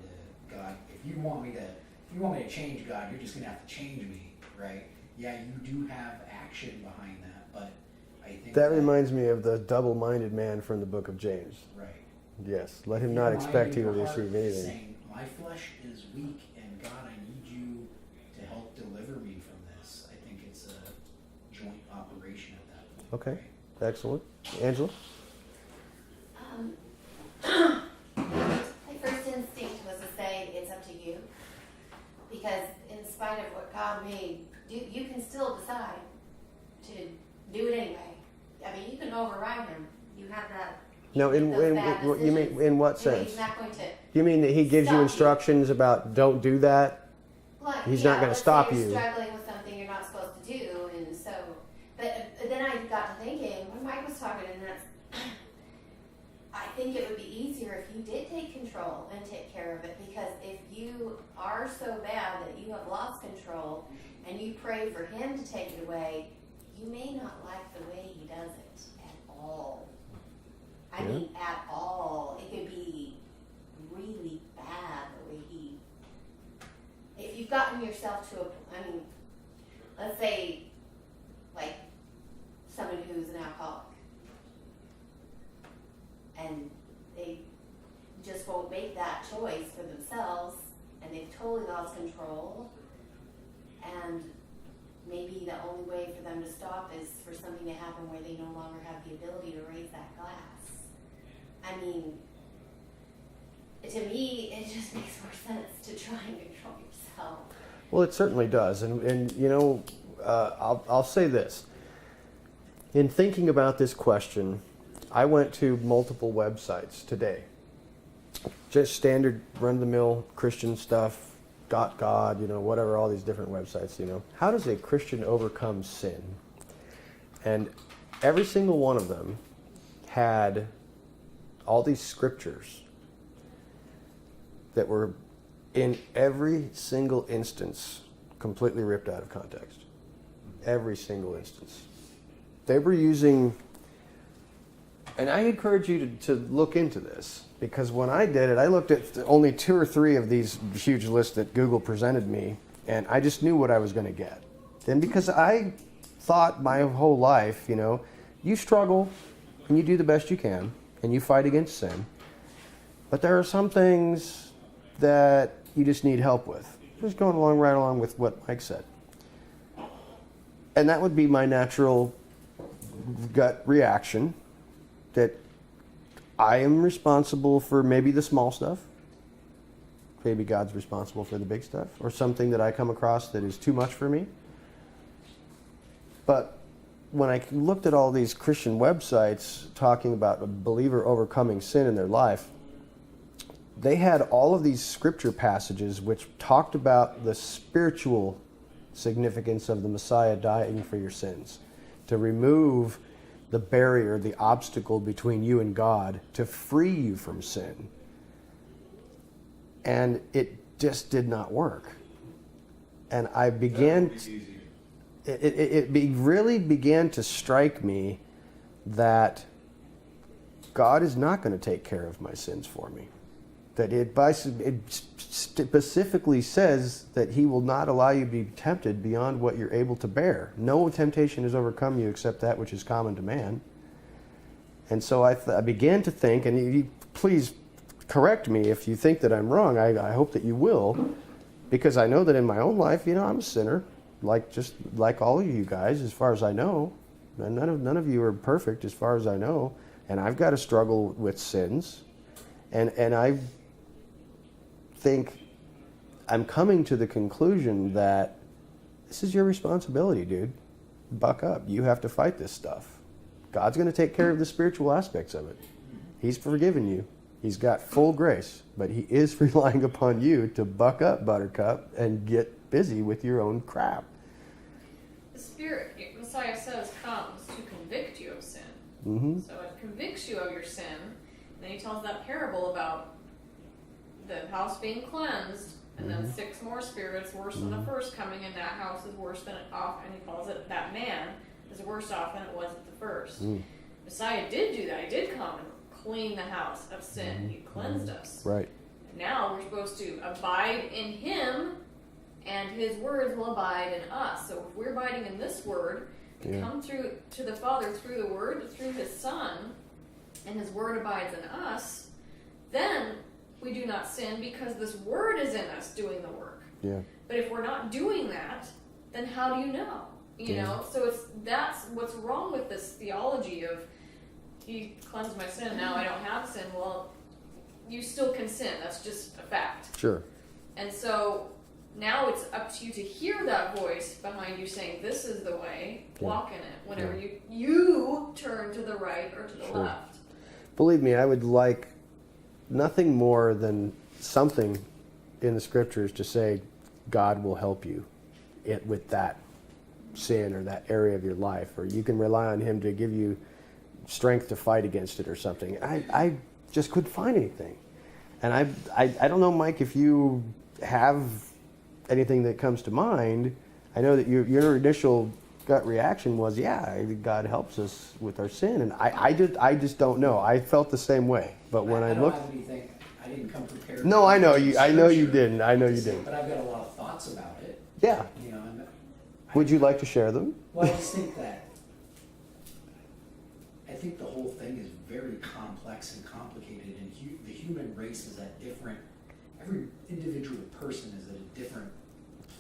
S5: God, if you want me to change, God, you're just going to have to change me, right? Yeah, you do have action behind that, but I think
S1: that reminds me of the double-minded man from the book of James.
S5: Right.
S1: Yes, let him not expect he will receive anything.
S5: Saying, my flesh is weak, and God, I need you to help deliver me from this. I think it's a joint operation at that point.
S1: Okay,
S5: right?
S1: excellent. Angela?
S2: My first instinct was to say it's up to you, because in spite of what God made, you can still decide to do it anyway. I mean, you can override him. You have that.
S1: No, in what sense?
S2: He's not going to.
S1: You mean that he gives you instructions about don't do that?
S2: Like,
S1: He's not going to stop
S2: you're
S1: you.
S2: Struggling with something you're not supposed to do, and so. But then I got to thinking when Mike was talking, and that's. I think it would be easier if you did take control and take care of it, because if you are so bad that you have lost control and you pray for him to take it away, you may not like the way he does it at all. I mean, at all. It could be really bad the way he. If you've gotten yourself to let's say, like, someone who's an alcoholic, and they just won't make that choice for themselves, and they've totally lost control, and maybe the only way for them to stop is for something to happen where they no longer have the ability to raise that glass. I mean, to me, it just makes more sense to try and control yourself.
S1: Well, it certainly does. And you know, I'll say this. In thinking about this question, I went to multiple websites today. Just standard run-of-the-mill Christian stuff, God, you know, whatever, all these different websites, you know. How does a Christian overcome sin? And every single one of them had all these scriptures that were in every single instance completely ripped out of context. Every single instance. They were using, and I encourage you to look into this, because when I did it, I looked at only 2 or 3 of these huge lists that Google presented me, and I just knew what I was going to get. And because I thought my whole life, you know, you struggle and you do the best you can and you fight against sin, but there are some things that you just need help with. Just going right along with what Mike said. And that would be my natural gut reaction, that I am responsible for maybe the small stuff. Maybe God's responsible for the big stuff, or something that I come across that is too much for me. But when I looked at all these Christian websites talking about a believer overcoming sin in their life, they had all of these scripture passages which talked about the spiritual significance of the Messiah dying for your sins, to remove the barrier, the obstacle between you and God, to free you from sin. And it just did not work. And I began, it really began to strike me that God is not going to take care of my sins for me. That it specifically says that he will not allow you to be tempted beyond what you're able to bear. No temptation has overcome you except that which is common to man. And so I began to think, and you please correct me if you think that I'm wrong. I hope that you will, because I know that in my own life, you know, I'm a sinner, just like all of you guys, as far as I know. And none of you are perfect, as far as I know. And I've got to struggle with sins. And I think I'm coming to the conclusion that this is your responsibility, dude. Buck up. You have to fight this stuff. God's going to take care of the spiritual aspects of it. He's forgiven you. He's got full grace, but he is relying upon you to buck up, Buttercup, and get busy with your own crap.
S4: The Spirit, Messiah says, comes to convict you of sin.
S1: Mm-hmm.
S4: So it convicts you of your sin. And then he tells that parable about the house being cleansed, and then 6 more spirits worse than the first coming, and that house is worse than it off, and he calls it, that man is worse off than it was at the first. Messiah did do that. He did come and clean the house of sin. He cleansed us.
S1: Right.
S4: And now we're supposed to abide in him, and his words will abide in us. So if we're abiding in this word, we come through to the Father through the word, through his Son, and his word abides in us, then we do not sin because this word is in us doing the work.
S1: Yeah.
S4: But if we're not doing that, then how do you know? You know? So that's what's wrong with this theology of, he cleansed my sin, now I don't have sin. Well, you still can sin. That's just a fact.
S1: Sure.
S4: And so now it's up to you to hear that voice behind you saying, this is the way, walk in it. Whenever you turn to the right or to the left.
S1: Believe me, I would like nothing more than something in the scriptures to say God will help you with that sin or that area of your life, or you can rely on him to give you strength to fight against it or something. I just couldn't find anything. And I don't know, Mike, if you have anything that comes to mind. I know that your initial gut reaction was, God helps us with our sin, and I just don't know. I felt the same way, but when I looked,
S5: I didn't come prepared.
S1: No, I know you. I know you didn't. I know you didn't.
S5: But I've got a lot of thoughts about it.
S1: Yeah.
S5: You know, and
S1: Would you like to share them?
S5: Well, I just think that the whole thing is very complex and complicated, and the human race is at different. Every individual person is at a different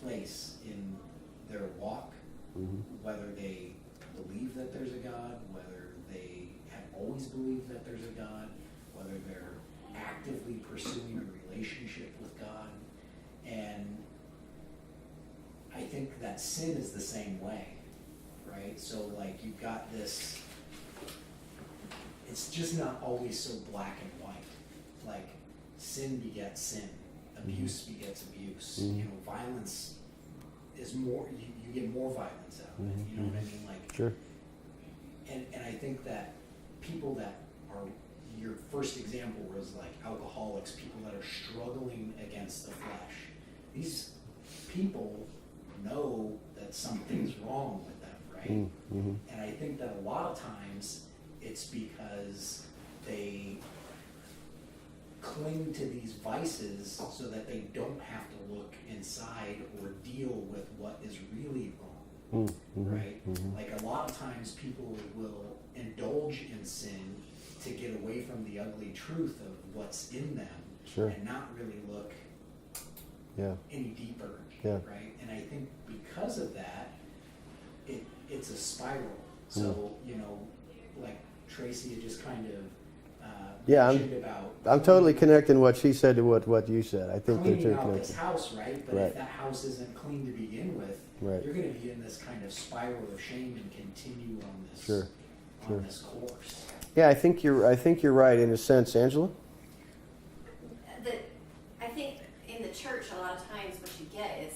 S5: place in their walk, whether they believe that there's a God, whether they have always believed that there's a God, whether they're actively pursuing a relationship with God. And I think that sin is the same way, right? So like you've got this, it's just not always so black and white. Like sin begets sin, abuse begets abuse. You know, violence is more, you get more violence out of it, you know what I mean? Like,
S1: Sure.
S5: and I think that people that are, your first example was like alcoholics, people that are struggling against the flesh. These people know that something's wrong with them, right? And I think that a lot of times it's because they cling to these vices so that they don't have to look inside or deal with what is really wrong, right? Like a lot of times people will indulge in sin to get away from the ugly truth of what's in them,
S1: Sure.
S5: and not really look any deeper, right? And I think because of that, it's a spiral. So, you know, like Tracy had just kind of mentioned about...
S1: I'm totally connecting what she said to what you said. I think they're
S5: cleaning
S1: two
S5: out
S1: connected.
S5: this house, right? But
S1: Right.
S5: if that house isn't clean to begin with,
S1: Right.
S5: you're going to be in this kind of spiral of shame and continue on this
S1: Sure.
S5: this course.
S1: Yeah, I think you're right in a sense, Angela.
S2: I think in the church, a lot of times what you get is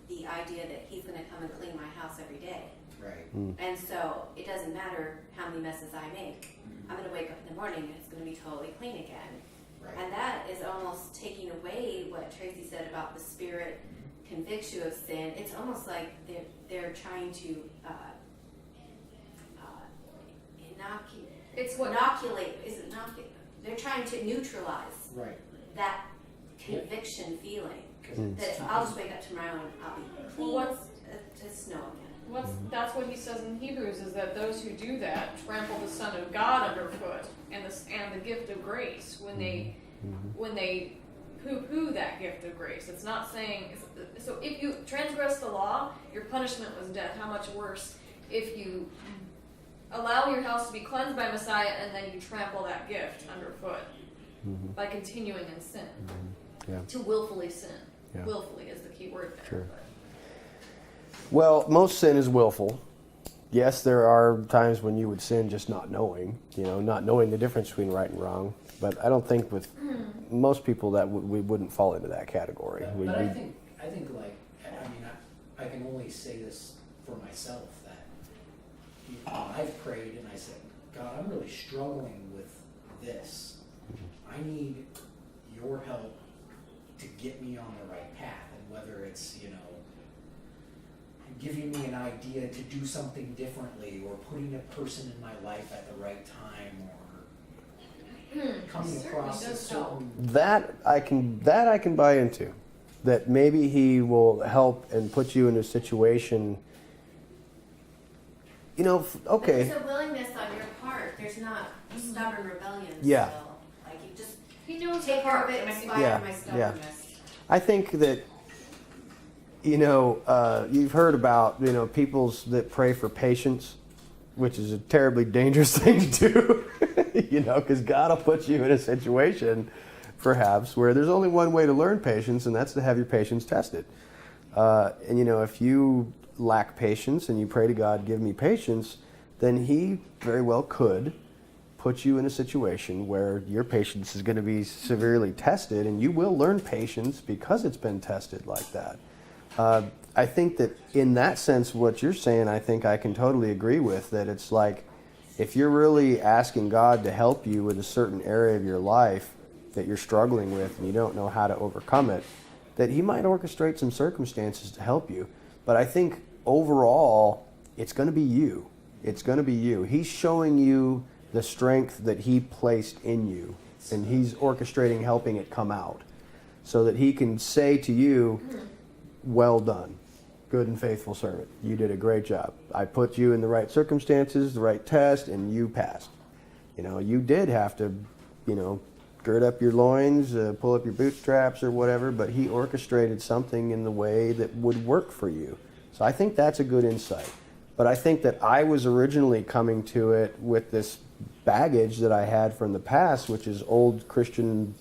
S2: the idea that he's going to come and clean my house every day.
S5: Right.
S2: And so it doesn't matter how many messes I make. I'm going to wake up in the morning and it's going to be totally clean again.
S5: Right.
S2: And that is almost taking away what Tracy said about the Spirit convicts you of sin. It's almost like they're trying to inoculate. Is it inoculate? They're trying to neutralize
S5: Right.
S2: that conviction feeling.
S5: 'Cause
S2: That
S5: it's
S2: I'll just wake up tomorrow and I'll be clean.
S4: What's
S2: It's snow again.
S4: That's what he says in Hebrews, is that those who do that trample the Son of God underfoot and the gift of grace when they poo-poo that gift of grace. It's not saying, so if you transgress the law, your punishment was death. How much worse if you allow your house to be cleansed by Messiah and then you trample that gift underfoot by continuing in sin.
S1: Yeah.
S4: To willfully sin.
S1: Yeah.
S4: Willfully is the key word there.
S1: Sure.
S4: But.
S1: Well, most sin is willful. Yes, there are times when you would sin just not knowing, not knowing the difference between right and wrong. But I don't think with most people that we wouldn't fall into that category.
S5: But I think like, I mean, I can only say this for myself, that I've prayed and I said, God, I'm really struggling with this. I need your help to get me on the right path, and whether it's, giving me an idea to do something differently, or putting a person in my life at the right time, or coming across a certain...
S1: That I can buy into. That maybe he will help and put you in a situation, okay.
S2: But there's a willingness on your part. There's not stubborn rebellion.
S1: Yeah.
S2: Still. Like you just
S4: He knows
S2: take
S4: the
S2: care of
S4: heart.
S2: it in spite
S1: Yeah,
S2: of my
S1: yeah.
S2: stubbornness.
S1: I think that, you've heard about, peoples that pray for patience, which is a terribly dangerous thing to do, because God will put you in a situation, perhaps, where there's only one way to learn patience, and that's to have your patience tested. And, if you lack patience and you pray to God, give me patience, then he very well could put you in a situation where your patience is going to be severely tested, and you will learn patience because it's been tested like that. I think that in that sense, what you're saying, I think I can totally agree with, that it's like, if you're really asking God to help you with a certain area of your life that you're struggling with and you don't know how to overcome it, that he might orchestrate some circumstances to help you. But I think overall, it's going to be you. It's going to be you. He's showing you the strength that he placed in you, and he's orchestrating helping it come out so that he can say to you, well done, good and faithful servant. You did a great job. I put you in the right circumstances, the right test, and you passed. You did have to, gird up your loins, pull up your bootstraps or whatever, but he orchestrated something in the way that would work for you. So I think that's a good insight. But I think that I was originally coming to it with this baggage that I had from the past, which is old Christian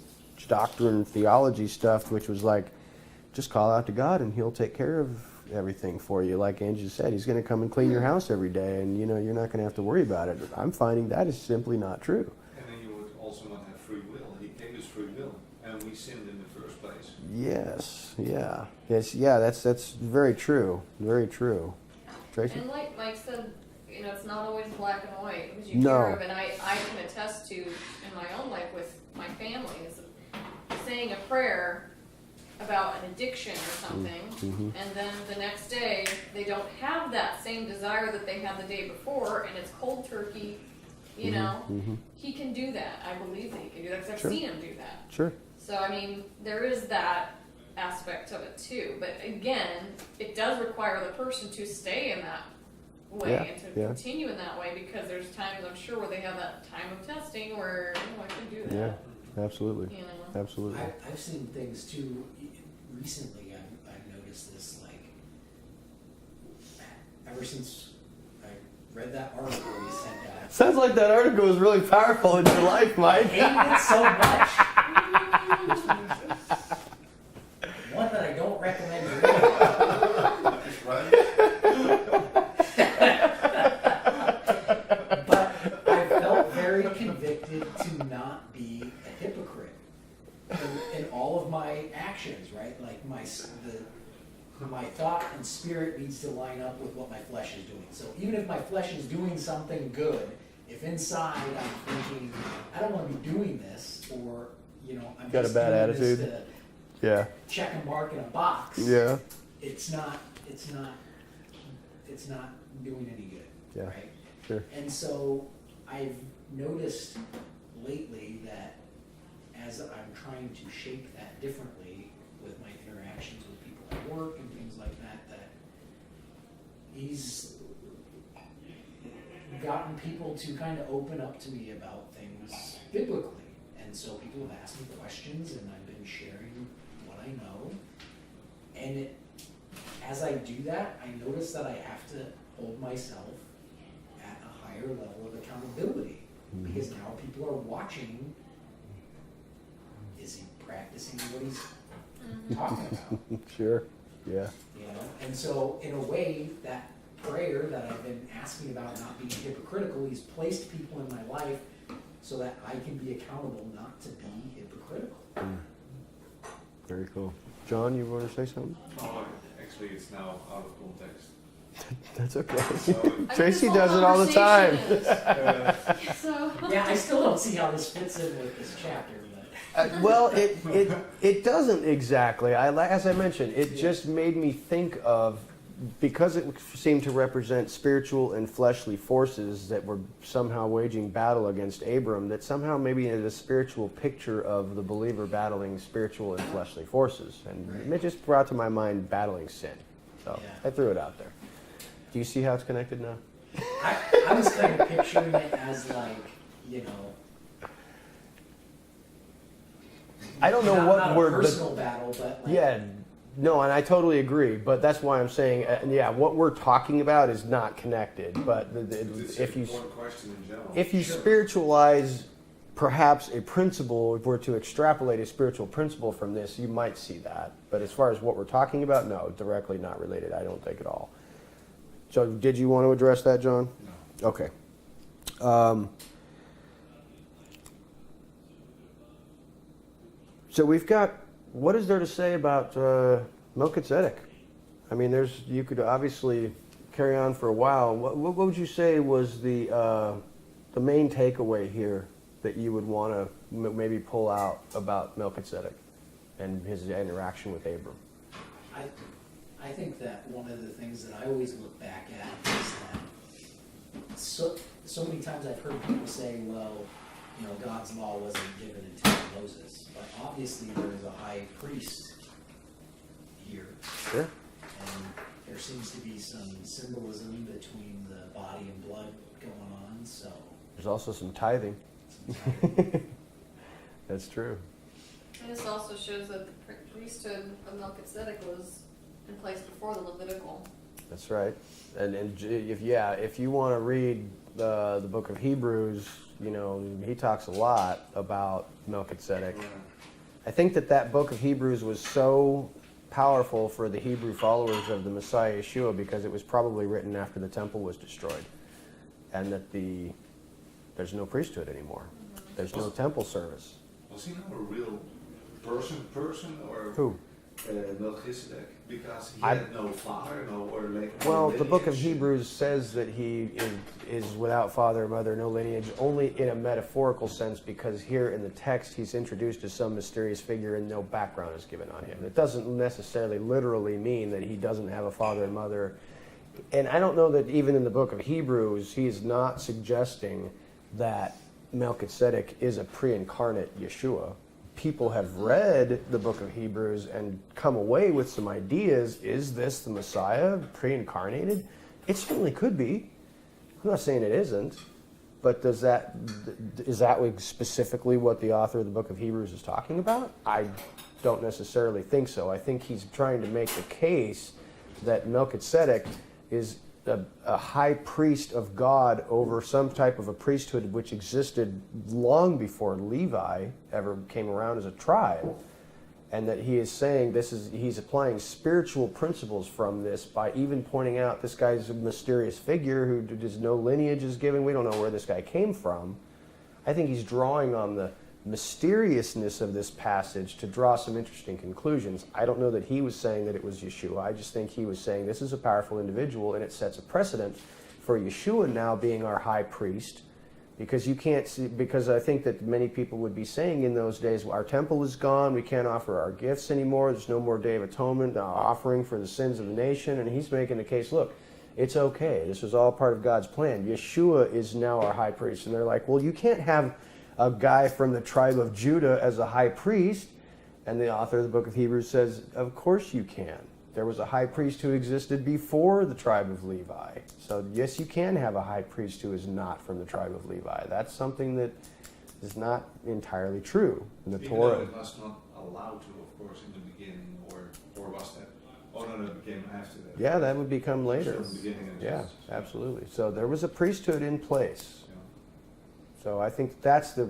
S1: doctrine, theology stuff, which was like, just call out to God and He'll take care of everything for you. Like Angie said, He's going to come and clean your house every day, and you're not going to have to worry about it. I'm finding that is simply not true.
S3: And then you would also not have free will. He gave us free will, and we sinned in the first place.
S1: Yes, yeah. Yes, yeah, that's very true. Very true. Tracy?
S4: And like Mike said, it's not always black and white, because you
S1: No.
S4: hear of, and I can attest to in my own life with my family, is saying a prayer about an addiction or something, and then the next day they don't have that same desire that they had the day before, and it's cold turkey. He can do that. I believe that He can do that, because I've
S1: Sure.
S4: seen Him do that.
S1: Sure.
S4: So I mean, there is that aspect of it too. But again, it does require the person to stay in that way and to continue in that way, because there's times, I'm sure, where they have that time of testing where I can do that.
S1: Yeah, absolutely. Absolutely.
S5: I've seen things too. Recently, I've noticed this. Like, ever since I read that article you sent out,
S1: Sounds like that article was really powerful in your life, Mike.
S5: I hated it so much. One that I don't recommend reading.
S3: That's right.
S5: But I felt very convicted to not be a hypocrite in all of my actions, right? Like my thought and spirit needs to line up with what my flesh is doing. So even if my flesh is doing something good, if inside I'm thinking, I don't want to be doing this, or I'm
S1: Got a
S5: just
S1: bad
S5: doing
S1: attitude.
S5: this to
S1: Yeah.
S5: check and mark in a box.
S1: Yeah.
S5: It's not doing any good.
S1: Yeah.
S5: Right?
S1: Sure.
S5: And so I've noticed lately that as I'm trying to shape that differently with my interactions with people at work and things like that, that He's gotten people to kind of open up to me about things biblically. And so people have asked me questions, and I've been sharing what I know. And as I do that, I notice that I have to hold myself at a higher level of accountability, because now people are watching. Is he practicing what he's talking about?
S1: Sure. Yeah.
S5: And so in a way, that prayer that I've been asking about not being hypocritical, He's placed people in my life so that I can be accountable not to be hypocritical.
S1: Very cool. John, you want to say something?
S3: Oh, actually, it's now out of context.
S1: That's okay.
S3: So,
S1: Tracy does it all the time.
S4: So
S5: Yeah, I still don't see how this fits in with this chapter.
S1: Well, it doesn't exactly. As I mentioned, it just made me think of, because it seemed to represent spiritual and fleshly forces that were somehow waging battle against Abram, that somehow maybe it is a spiritual picture of the believer battling spiritual and fleshly forces. And it just brought to my mind battling sin. So I threw it out there. Do you see how it's connected now?
S5: I was kind of picturing it as like,
S1: I don't know what
S5: not
S1: word.
S5: a personal battle, but like,
S1: Yeah, no, and I totally agree. But that's why I'm saying, what we're talking about is not connected. But
S3: it's
S1: if
S3: an
S1: you
S3: important question in general.
S1: if you spiritualize perhaps a principle, if we're to extrapolate a spiritual principle from this, you might see that. But as far as what we're talking about, no, directly not related. I don't think at all. So, did you want to address that, John?
S3: No.
S1: Okay. So we've got, what is there to say about Melchizedek? I mean, you could obviously carry on for a while. What would you say was the main takeaway here that you would want to maybe pull out about Melchizedek and his interaction with Abram?
S5: I think that one of the things that I always look back at is that so many times I've heard people say, well, God's law wasn't given until Moses, but obviously there is a high priest here.
S1: Sure.
S5: And there seems to be some symbolism between the body and blood going on, so.
S1: There's also some tithing. That's true.
S4: And this also shows that the priesthood of Melchizedek was in place before the Levitical.
S1: That's right. And if you want to read the book of Hebrews, he talks a lot about Melchizedek.
S3: Right.
S1: I think that book of Hebrews was so powerful for the Hebrew followers of the Messiah Yeshua because it was probably written after the temple was destroyed, and that there's no priesthood anymore. There's no temple service.
S3: Was he not a real person, or
S1: Who?
S3: Melchizedek? Because he
S1: I-
S3: had no father, no
S1: Well, the book of
S3: lineage.
S1: Hebrews says that he is without father or mother, no lineage, only in a metaphorical sense, because here in the text he's introduced as some mysterious figure and no background is given on him. It doesn't necessarily literally mean that he doesn't have a father and mother. And I don't know that even in the book of Hebrews he's not suggesting that Melchizedek is a pre-incarnate Yeshua. People have read the book of Hebrews and come away with some ideas. Is this the Messiah, pre-incarnated? It certainly could be. I'm not saying it isn't, but is that specifically what the author of the book of Hebrews is talking about? I don't necessarily think so. I think he's trying to make the case that Melchizedek is a high priest of God over some type of a priesthood which existed long before Levi ever came around as a tribe, and that he is saying he's applying spiritual principles from this by even pointing out this guy's a mysterious figure who does no lineage is given. We don't know where this guy came from. I think he's drawing on the mysteriousness of this passage to draw some interesting conclusions. I don't know that he was saying that it was Yeshua. I just think he was saying this is a powerful individual, and it sets a precedent for Yeshua now being our high priest, because you can't see, because I think that many people would be saying in those days, well, our temple is gone, we can't offer our gifts anymore, there's no more Day of Atonement, offering for the sins of the nation, and he's making the case, look, it's okay, this was all part of God's plan. Yeshua is now our high priest. And they're like, well, you can't have a guy from the tribe of Judah as a high priest. And the author of the book of Hebrews says, of course you can. There was a high priest who existed before the tribe of Levi. So yes, you can have a high priest who is not from the tribe of Levi. That's something that is not entirely true in the
S3: Even
S1: Torah.
S3: though it was not allowed to, of course, in the beginning, or was that? Oh no, it became after that.
S1: Yeah, that would become later.
S3: From the beginning.
S1: Yeah, absolutely. So there was a priesthood in place.
S3: Yeah.
S1: So I think that's the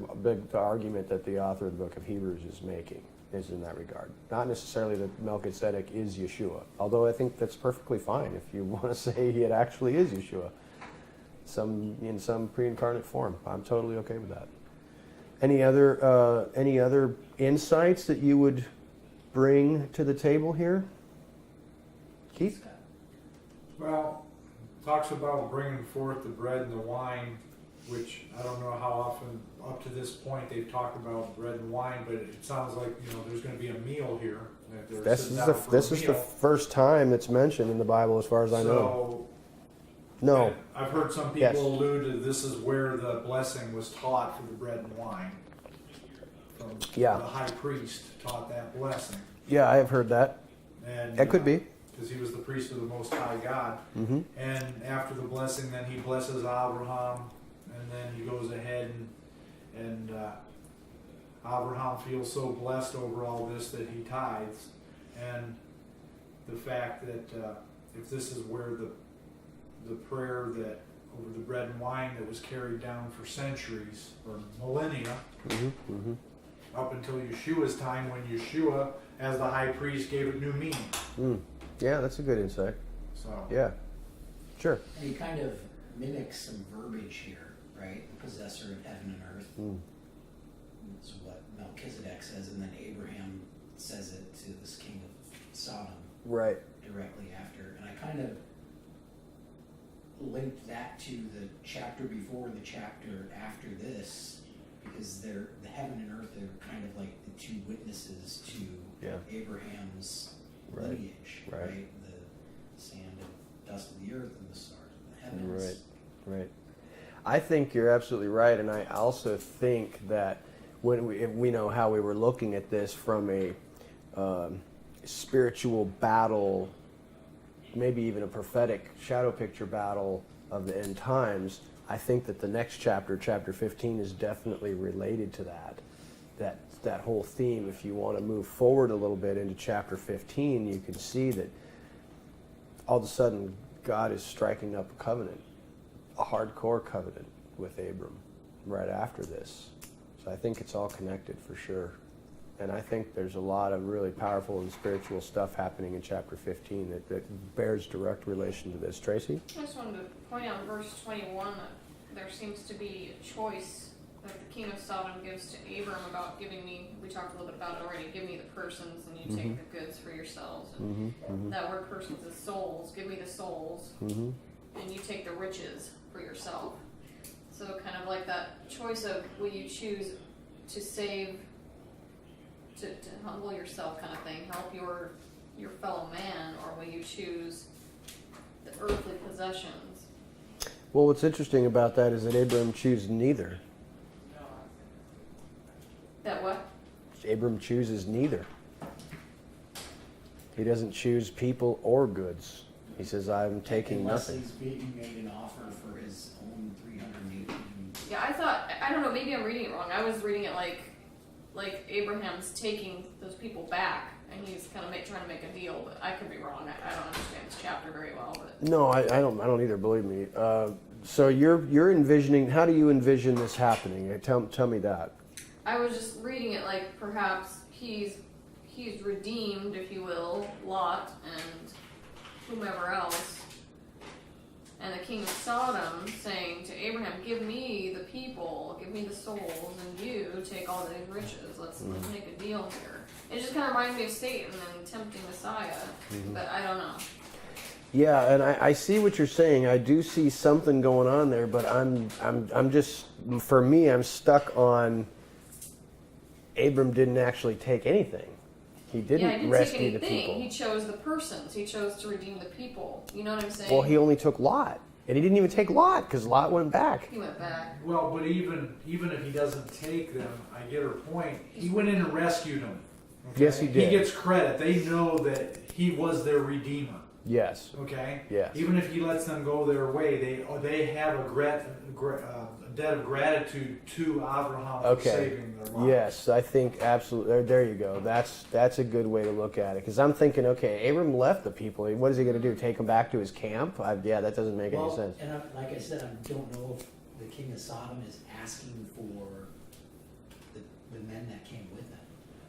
S1: argument that the author of the book of Hebrews is making, is in that regard. Not necessarily that Melchizedek is Yeshua, although I think that's perfectly fine if you want to say it actually is Yeshua, in some pre-incarnate form. I'm totally okay with that. Any other insights that you would bring to the table here? Keith?
S6: Well, talks about bringing forth the bread and the wine, which I don't know how often up to this point they've talked about bread and wine, but it sounds like there's going to be a meal here. That they're
S1: This
S6: sitting
S1: is
S6: down for a
S1: the
S6: meal.
S1: first time it's mentioned in the Bible, as far as I know. No.
S6: and I've heard some people
S1: Yes.
S6: allude to this is where the blessing was taught for the bread and wine. From
S1: Yeah.
S6: The high priest taught that blessing,
S1: Yeah, I have heard that.
S6: and
S1: That could be.
S6: because he was the priest of the Most High God.
S1: Mm-hmm.
S6: And after the blessing, then he blesses Abraham, and then he goes ahead and Abraham feels so blessed over all this that he tithes. And the fact that if this is where the prayer that over the bread and wine that was carried down for centuries or millennia,
S1: Mm-hmm. Mm-hmm.
S6: up until Yeshua's time, when Yeshua, as the high priest, gave it new meaning.
S1: Yeah, that's a good insight.
S6: So
S1: Yeah, sure.
S5: And he kind of mimics some verbiage here, right? The possessor of heaven and earth. That's what Melchizedek says, and then Abraham says it to this king of Sodom
S1: Right.
S5: directly after. And I kind of linked that to the chapter before and the chapter after this, because the heaven and earth are kind of like the two witnesses to
S1: Yeah.
S5: Abraham's
S1: Right.
S5: lineage,
S1: Right.
S5: right? The sand and dust of the earth and the stars of the heavens.
S1: Right. I think you're absolutely right, and I also think that when we know how we were looking at this from a spiritual battle, maybe even a prophetic shadow picture battle of the end times, I think that the next chapter, chapter 15, is definitely related to that whole theme. If you want to move forward a little bit into chapter 15, you can see that all of a sudden God is striking up a covenant, a hardcore covenant with Abram. right after this. So I think it's all connected for sure. And I think there's a lot of really powerful and spiritual stuff happening in chapter 15 that bears direct relation to this. Tracy?
S4: I just wanted to point out in verse 21 that there seems to be a choice that the king of Sodom gives to Abram about giving me, we talked a little bit about it already, give me the persons and you take the goods for yourselves. And that word persons is souls, give me the souls, and you take the riches for yourself. So kind of like that choice of will you choose to save, to humble yourself kind of thing, help your fellow man, or will you choose the earthly possessions?
S1: Well, what's interesting about that is that Abram chooses neither.
S4: That what?
S1: Abram chooses neither. He doesn't choose people or goods. He says, I'm taking
S5: Unless
S1: nothing.
S5: he's being made an offer for his own 318.
S4: Yeah, I thought, I don't know, maybe I'm reading it wrong. I was reading it like Abraham's taking those people back, and he's kind of trying to make a deal, but I could be wrong. I don't understand this chapter very well. But
S1: No, I don't either, believe me. So you're envisioning, how do you envision this happening? Tell me that.
S4: I was just reading it like perhaps he's redeemed, if you will, Lot and whomever else, and the king of Sodom saying to Abraham, give me the people, give me the souls, and you take all these riches. Let's make a deal here. It just kind of reminds me of Satan and tempting Messiah, but I don't know.
S1: Yeah, and I see what you're saying. I do see something going on there, but I'm just, for me, I'm stuck on Abram didn't actually take anything. He didn't rescue the people.
S4: He chose the persons. He chose to redeem the people. You know what I'm saying?
S1: Well, he only took Lot. And he didn't even take Lot because Lot went back.
S4: He went back.
S6: Well, but even if he doesn't take them, I get her point. He went in and rescued them. Okay?
S1: Yes, he did.
S6: He gets credit. They know that he was their redeemer.
S1: Yes.
S6: Okay.
S1: Yes.
S6: Even if he lets them go their way, they have a debt of gratitude to Abraham for saving their lives.
S1: Yes, I think absolutely. There you go. That's a good way to look at it. Because I'm thinking, okay, Abram left the people. What is he going to do? Take them back to his camp? That doesn't make any sense.
S5: And like I said, I don't know if the king of Sodom is asking for the men that came with them,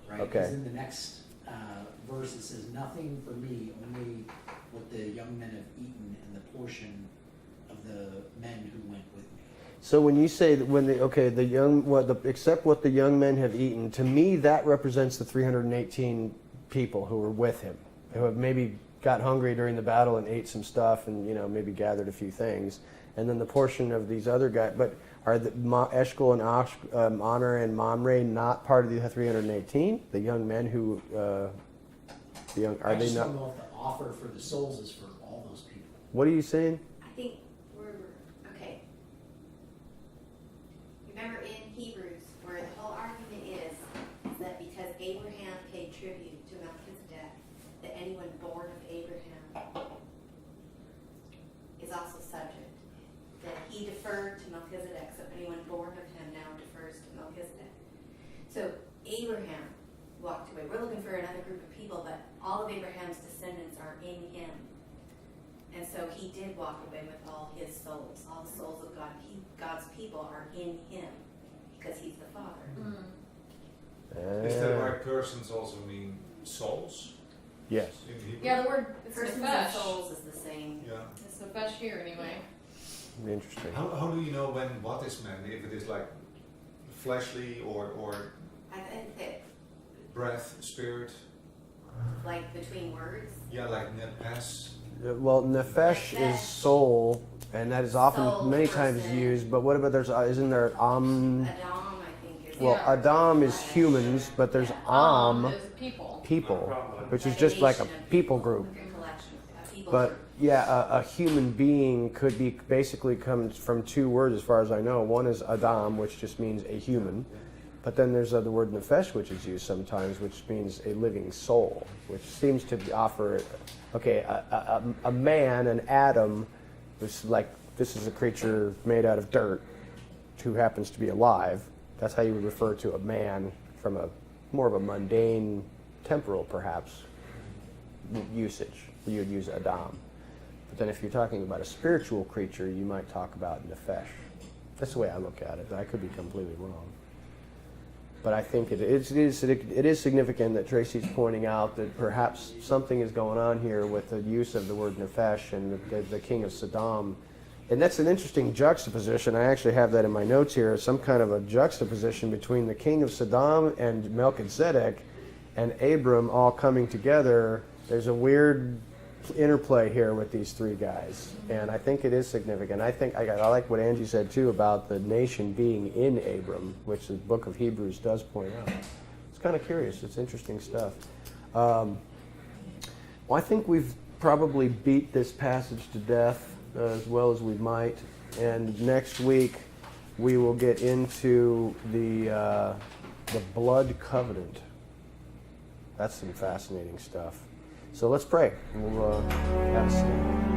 S5: right?
S1: Okay.
S5: Because in the next verse it says, "Nothing for me, only what the young men have eaten, and the portion of the men who went with me."
S1: So when you say that except what the young men have eaten, to me that represents the 318 people who were with him, who have maybe got hungry during the battle and ate some stuff and maybe gathered a few things, and then the portion of these other guys. But are Eshcol and Honor and Mamre not part of the 318? The young men who
S5: I just don't know if the offer for the souls is for all those people.
S1: What are you saying?
S2: I think okay. Remember in Hebrews where the whole argument is that because Abraham paid tribute to Melchizedek, that anyone born of Abraham is also subject. That he deferred to Melchizedek, so anyone born of him now defers to Melchizedek. So Abraham walked away. We're looking for another group of people, but all of Abraham's descendants are in him. And so he did walk away with all his souls. All the souls of God. God's people are in him because he's the Father.
S3: Is that why persons also mean souls?
S1: Yes.
S3: In Hebrew?
S4: Yeah, the word
S2: Persons and
S4: nefesh.
S2: souls is the same.
S3: Yeah.
S4: It's nefesh here anyway.
S1: Interesting.
S3: How do you know when what is meant? If it is like fleshly or
S2: I think that
S3: breath, spirit?
S2: like between words.
S3: Yeah, like nefesh.
S1: Well, nefesh is soul, and that is often
S2: Soul,
S1: many times
S2: person.
S1: used. But what about isn't there
S2: Adam, I think is.
S1: Well,
S4: Yeah.
S1: Adam is humans, but there's
S4: Is people.
S1: people, which is
S2: Like
S1: just like a
S2: nation of
S1: people group.
S2: A collection of people.
S1: But yeah, a human being could be basically comes from two words, as far as I know. One is Adam, which just means a human, but then there's the word nefesh, which is used sometimes, which means a living soul, which seems to offer, a man, an Adam, was like this is a creature made out of dirt, who happens to be alive. That's how you would refer to a man from a more of a mundane, temporal perhaps usage. You would use Adam. But then if you're talking about a spiritual creature, you might talk about nefesh. That's the way I look at it. I could be completely wrong. But I think it is significant that Tracy's pointing out that perhaps something is going on here with the use of the word Nefesh and the king of Sodom. And that's an interesting juxtaposition. I actually have that in my notes here, some kind of a juxtaposition between the king of Sodom and Melchizedek and Abram all coming together. There's a weird interplay here with these three guys, and I think it is significant. I like what Angie said too about the nation being in Abram, which the book of Hebrews does point out. It's kind of curious. It's interesting stuff. Well, I think we've probably beat this passage to death as well as we might, and next week we will get into the blood covenant. That's some fascinating stuff. So let's pray. We'll have a